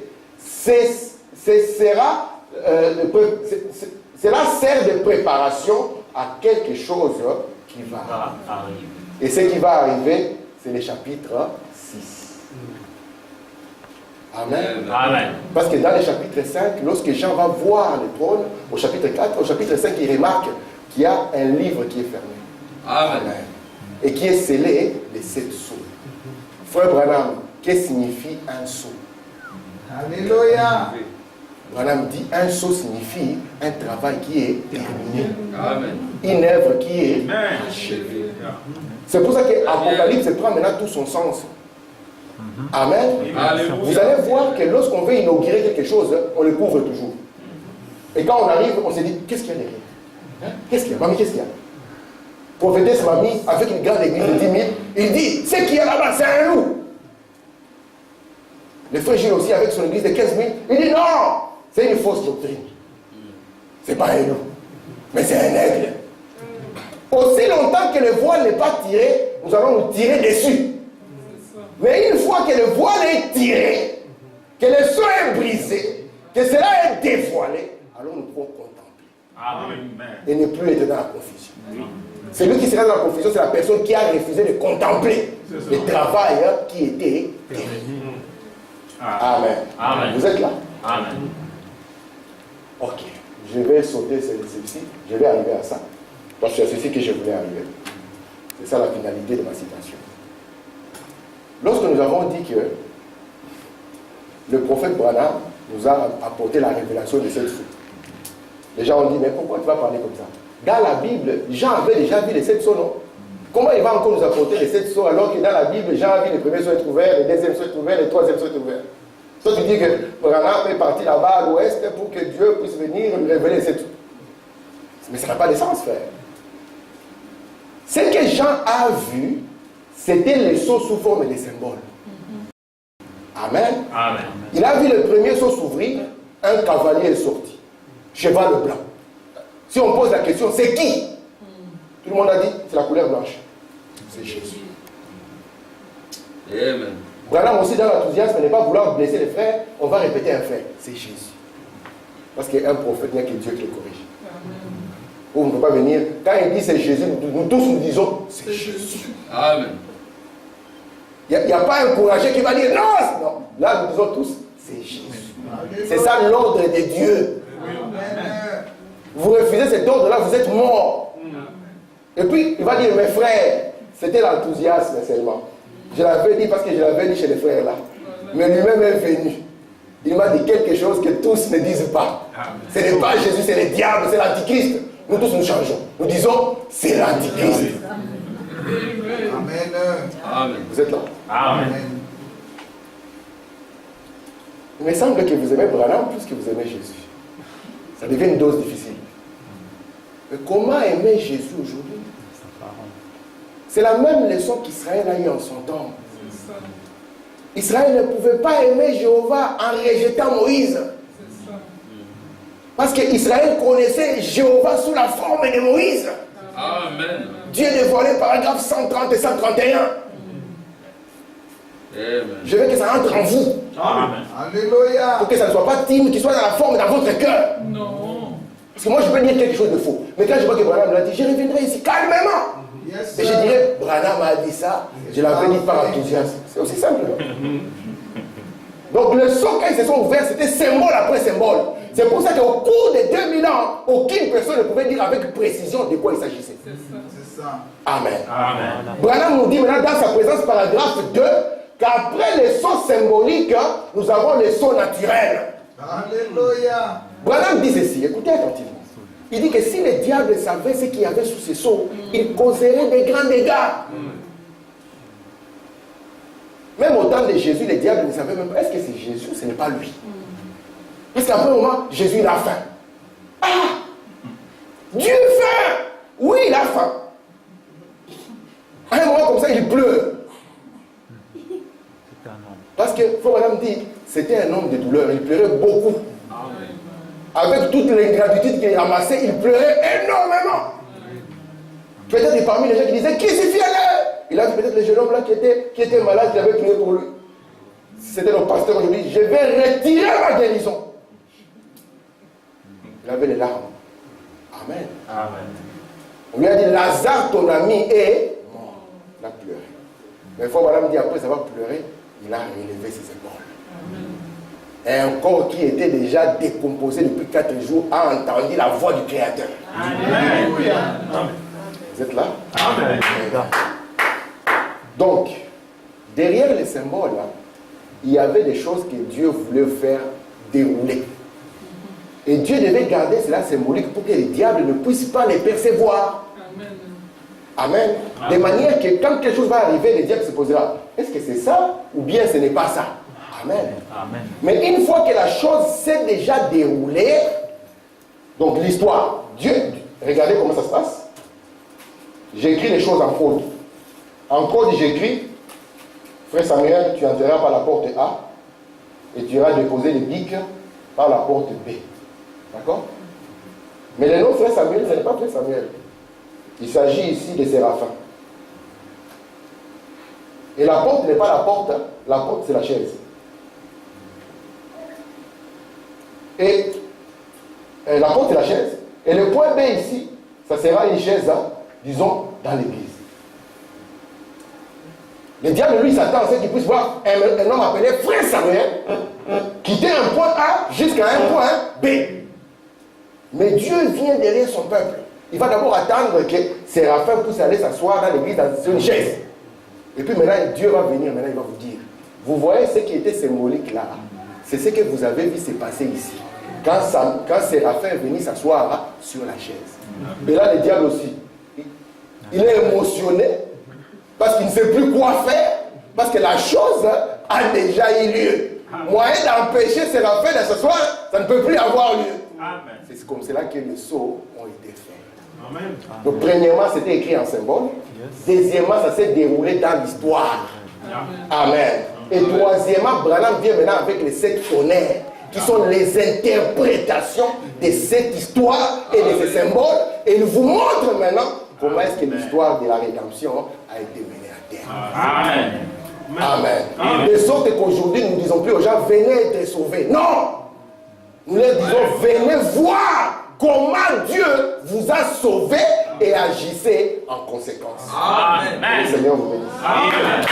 Speaker 1: Cela sert de préparation à quelque chose qui va arriver. Et ce qui va arriver, c'est le chapitre 6. Amen.
Speaker 4: Amen.
Speaker 1: Parce que dans le chapitre 5, lorsque Jean va voir le trône, au chapitre 4, au chapitre 5, il remarque qu'il y a un livre qui est fermé.
Speaker 2: Amen.
Speaker 1: Et qui est scellé de 7 sceaux. Frère Branham, qu'est-ce que signifie un sceau?
Speaker 3: Alléluia.
Speaker 1: Branham dit un sceau signifie un travail qui est terminé.
Speaker 2: Amen.
Speaker 1: Une œuvre qui est
Speaker 4: Amen.
Speaker 1: achevée. C'est pour ça que l'Apocalypse prend maintenant tout son sens. Amen.
Speaker 2: Alléluia.
Speaker 1: Vous allez voir que lorsqu'on veut inaugurer quelque chose, on le couvre toujours. Et quand on arrive, on se dit, qu'est-ce qu'il y a derrière? Hein? Qu'est-ce qu'il y a? Mamie, qu'est-ce qu'il y a? Prophétesse Mamie, avec une grande église de 10 000, il dit, ce qu'il y a là-bas, c'est un loup. Le frère Gilles aussi, avec son église de 15 000, il dit, non, c'est une fausse doctrine. C'est pas un loup, mais c'est un aigle. Aussi longtemps que le voile n'est pas tiré, nous allons nous tirer dessus. Mais une fois que le voile est tiré, que le sceau est brisé, que cela est dévoilé, alors nous pouvons contempler.
Speaker 4: Amen.
Speaker 1: Et ne plus être dans la confusion. Celui qui sera dans la confusion, c'est la personne qui a refusé de contempler le travail qui était terminé. Amen.
Speaker 4: Amen.
Speaker 1: Vous êtes là?
Speaker 4: Amen.
Speaker 1: Ok. Je vais sauter ceci. Je vais arriver à ça. Parce que c'est ceci que je voulais arriver. C'est ça la finalité de ma citation. Lorsque nous avons dit que le prophète Branham nous a apporté la révélation de cette sceaux, les gens ont dit, mais pourquoi tu vas parler comme ça? Dans la Bible, Jean avait déjà vu les 7 sceaux, non? Comment il va encore nous apporter les 7 sceaux alors que dans la Bible, Jean a vu les premiers sceaux être ouverts, les deuxièmes sceaux être ouverts, les troisièmes sceaux être ouverts? Toi, tu dis que Branham est parti là-bas à l'ouest pour que Dieu puisse venir nous révéler les 7 sceaux. Mais ça n'a pas de sens, frère. Ce que Jean a vu, c'était les sceaux sous forme de symboles. Amen.
Speaker 4: Amen.
Speaker 1: Il a vu le premier sceau s'ouvrir, un cavalier est sorti, cheval blanc. Si on pose la question, c'est qui? Tout le monde a dit, c'est la couleur blanche. C'est Jésus.
Speaker 2: Amen.
Speaker 1: Branham aussi dans l'enthousiasme, ne pas vouloir blesser les frères, on va répéter un frère, c'est Jésus. Parce qu'un prophète, il n'y a que Dieu qui le corrige. On ne peut pas venir, quand il dit c'est Jésus, nous tous nous disons, c'est Jésus.
Speaker 2: Amen.
Speaker 1: Il n'y a pas un courageux qui va dire non, non. Là, nous disons tous, c'est Jésus. C'est ça l'ordre de Dieu. Vous refusez cet ordre-là, vous êtes mort. Et puis, il va dire, mes frères, c'était l'enthousiasme seulement. Je l'avais dit parce que je l'avais dit chez les frères là. Mais lui-même est venu. Il m'a dit quelque chose que tous ne disent pas. Ce n'est pas Jésus, c'est le diable, c'est l'antichrist. Nous tous nous changeons. Nous disons, c'est l'antichrist.
Speaker 3: Amen.
Speaker 2: Amen.
Speaker 1: Vous êtes là?
Speaker 4: Amen.
Speaker 1: Il me semble que vous aimez Branham plus que vous aimez Jésus. Ça devient une dose difficile. Mais comment aimer Jésus aujourd'hui? C'est la même leçon qu'Israël a eue en son temps. Israël ne pouvait pas aimer Jéhovah en rejetant Moïse. Parce qu'Israël connaissait Jéhovah sous la forme de Moïse.
Speaker 2: Amen.
Speaker 1: Dieu dévoilé paragraphe 130 et 131.
Speaker 2: Amen.
Speaker 1: Je veux que ça entre en vous.
Speaker 4: Amen.
Speaker 3: Alléluia.
Speaker 1: Pour que ça ne soit pas timide, qu'il soit dans la forme dans votre cœur.
Speaker 2: Non.
Speaker 1: Parce que moi je peux dire quelque chose de faux. Mais quand je vois que Branham l'a dit, je reviendrai ici calmement.
Speaker 3: Yes,
Speaker 1: Et je dirais, Branham a dit ça, je l'avais dit par enthousiasme. C'est aussi simple. Donc le sceau, quand ils se sont ouverts, c'était symbole après symbole. C'est pour ça qu'au cours des 2000 ans, aucune personne ne pouvait dire avec précision de quoi il s'agissait.
Speaker 3: C'est ça.
Speaker 1: Amen.
Speaker 4: Amen.
Speaker 1: Branham nous dit maintenant dans sa présence, paragraphe 2, qu'après les sceaux symboliques, nous avons les sceaux naturels.
Speaker 3: Alléluia.
Speaker 1: Branham dit ceci, écoutez attentivement. Il dit que si le diable savait ce qu'il y avait sous ces sceaux, il causerait des grands dégâts. Même au temps de Jésus, le diable ne savait même pas, est-ce que c'est Jésus ou ce n'est pas lui? Parce qu'à un moment, Jésus il a faim. Ah! Dieu faim! Oui, il a faim. À un moment comme ça, il pleure. Parce que, faut madame dire, c'était un homme de douleur, il pleurait beaucoup. Avec toute l'ingratitude qu'il amassait, il pleurait énormément. Peut-être parmi les gens qui disaient, crucifiez-le! Il a vu peut-être le jeune homme là qui était malade, qui avait prié pour lui. Si c'était le pasteur aujourd'hui, je vais retirer ma guérison. Il avait les larmes. Amen.
Speaker 4: Amen.
Speaker 1: On lui a dit, Lazare, ton ami, est mort. Il a pleuré. Mais il faut madame dire, après avoir pleuré, il a relevé ses épaules. Et un corps qui était déjà décomposé depuis 4 jours a entendu la voix du Créateur.
Speaker 4: Amen.
Speaker 1: Vous êtes là?
Speaker 4: Amen.
Speaker 1: Donc, derrière les symboles, là, il y avait des choses que Dieu voulait faire dérouler. Et Dieu devait garder cela symbolique pour que les diables ne puissent pas les percevoir. Amen. De manière que quand quelque chose va arriver, le diable se posera, est-ce que c'est ça ou bien ce n'est pas ça? Amen.
Speaker 4: Amen.
Speaker 1: Mais une fois que la chose s'est déjà déroulée, donc l'histoire, Dieu, regardez comment ça se passe. J'écris les choses en code. En code, j'écris, frère Samuel, tu entreras par la porte A et tu iras déposer les bics par la porte B. D'accord? Mais le nom frère Samuel, ce n'est pas frère Samuel. Il s'agit ici de Séraphin. Et la porte n'est pas la porte, hein. La porte c'est la chaise. Et la porte c'est la chaise. Et le point B ici, ça sera une chaise, hein, disons, dans l'église. Le diable, lui, s'attend à ce qu'il puisse voir un homme appelé frère Samuel quitter un point A jusqu'à un point B. Mais Dieu vient derrière son peuple. Il va d'abord attendre que Séraphin puisse aller s'asseoir dans l'église sur une chaise. Et puis maintenant, Dieu va venir, maintenant il va vous dire, vous voyez ce qui était symbolique là, c'est ce que vous avez vu se passer ici. Quand Séraphin est venu s'asseoir sur la chaise. Et là, le diable aussi, il est émotionné parce qu'il ne sait plus quoi faire, parce que la chose a déjà eu lieu. Moyen d'empêcher Séraphin de s'asseoir, ça ne peut plus avoir lieu. C'est comme cela que les sauts ont été faits. Amen. Donc, premièrement, c'était écrit en symbole. Deuxièmement, ça s'est déroulé dans l'histoire. Amen. Et troisièmement, Branham vient maintenant avec les 7 honneurs, qui sont les interprétations de cette histoire et de ces symboles. Et il vous montre maintenant comment est-ce que l'histoire de la rédemption a été menée à terme. Amen. Amen. De sorte qu'aujourd'hui, nous ne disons plus aux gens, venez être sauvés. Non! Nous leur disons, venez voir comment Dieu vous a sauvés et agissez en conséquence. Amen. Que le Seigneur vous bénisse. Amen.